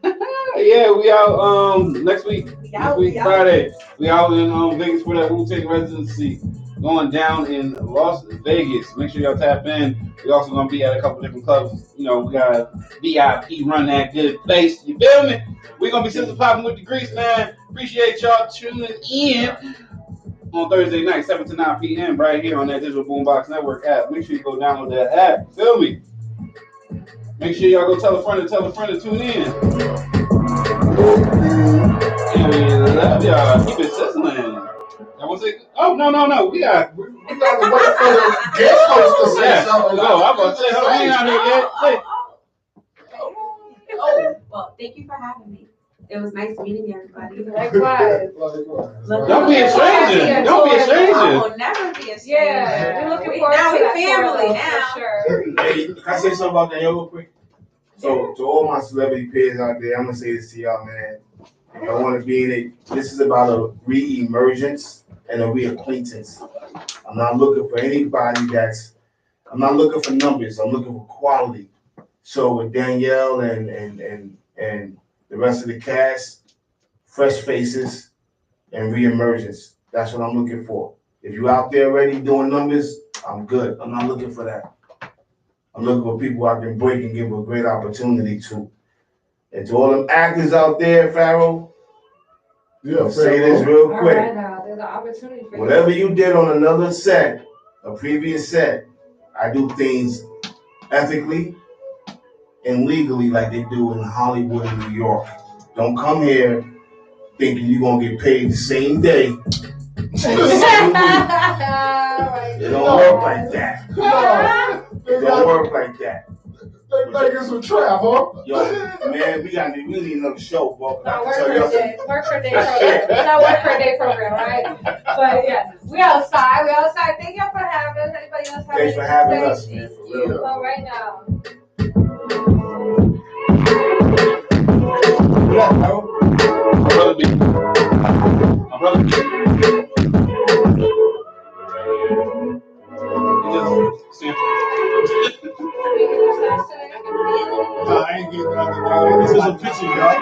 Yeah, we out next week. We Next out, week, we out. Friday. We out in Vegas for that Wu-Tang residency going down in Las Vegas. Make sure y'all tap in. We also gonna be at a couple different clubs. You know, we got VIP run that good place. You feel me? We gonna be sizzle popping with the grease, man. Appreciate y'all tuning in on Thursday night, 7 to 9 p.m. right here on that Digital Boombox Network app. Make sure you go download that app. Feel me? Make sure y'all go tell a friend to tune in. And we love y'all. Keep it sizzling. I want to say, oh, no. We got to wait for the guest host to say something. No, I'm going to say, hold on, we ain't out here yet. Well, thank you for having me. It was nice meeting everybody. Likewise. Don't be a stranger. Don't be a I stranger. will never be a stranger. Yeah, we're looking forward now to we that family tour, now. for sure. Hey, can I say something about Danielle real quick? So, to all my celebrity peers out there, I'm gonna say this to y'all, man. If I want to be in it, this is about a re-emergence and a reacquaintance. I'm not looking for anybody I'm not looking for numbers. I'm looking for quality. So with Danielle and the rest of the cast, fresh faces and reemergence. That's what I'm looking for. If you're out there already doing numbers, I'm good. I'm not looking for that. I'm looking for people I can break and give a great opportunity to. And to all them actors out there, Pharaoh, I'll say this real quick. All right, now, there's an opportunity for Whatever you did on another set, a previous set, I do things ethically and legally like they do in Hollywood and New York. Don't come here thinking you're going to get paid the same day. It don't work like that. It don't work like that. They think it's a trap, huh? Yo, man, we need another show, bro. No, work for a day program. It's not work for a day program, right? But yeah, we outside. Thank y'all for having us. Anybody else have Thanks for having us, man. For real. So right now. Yeah, bro. My brother B. I ain't getting nothing. This is a picture, y'all.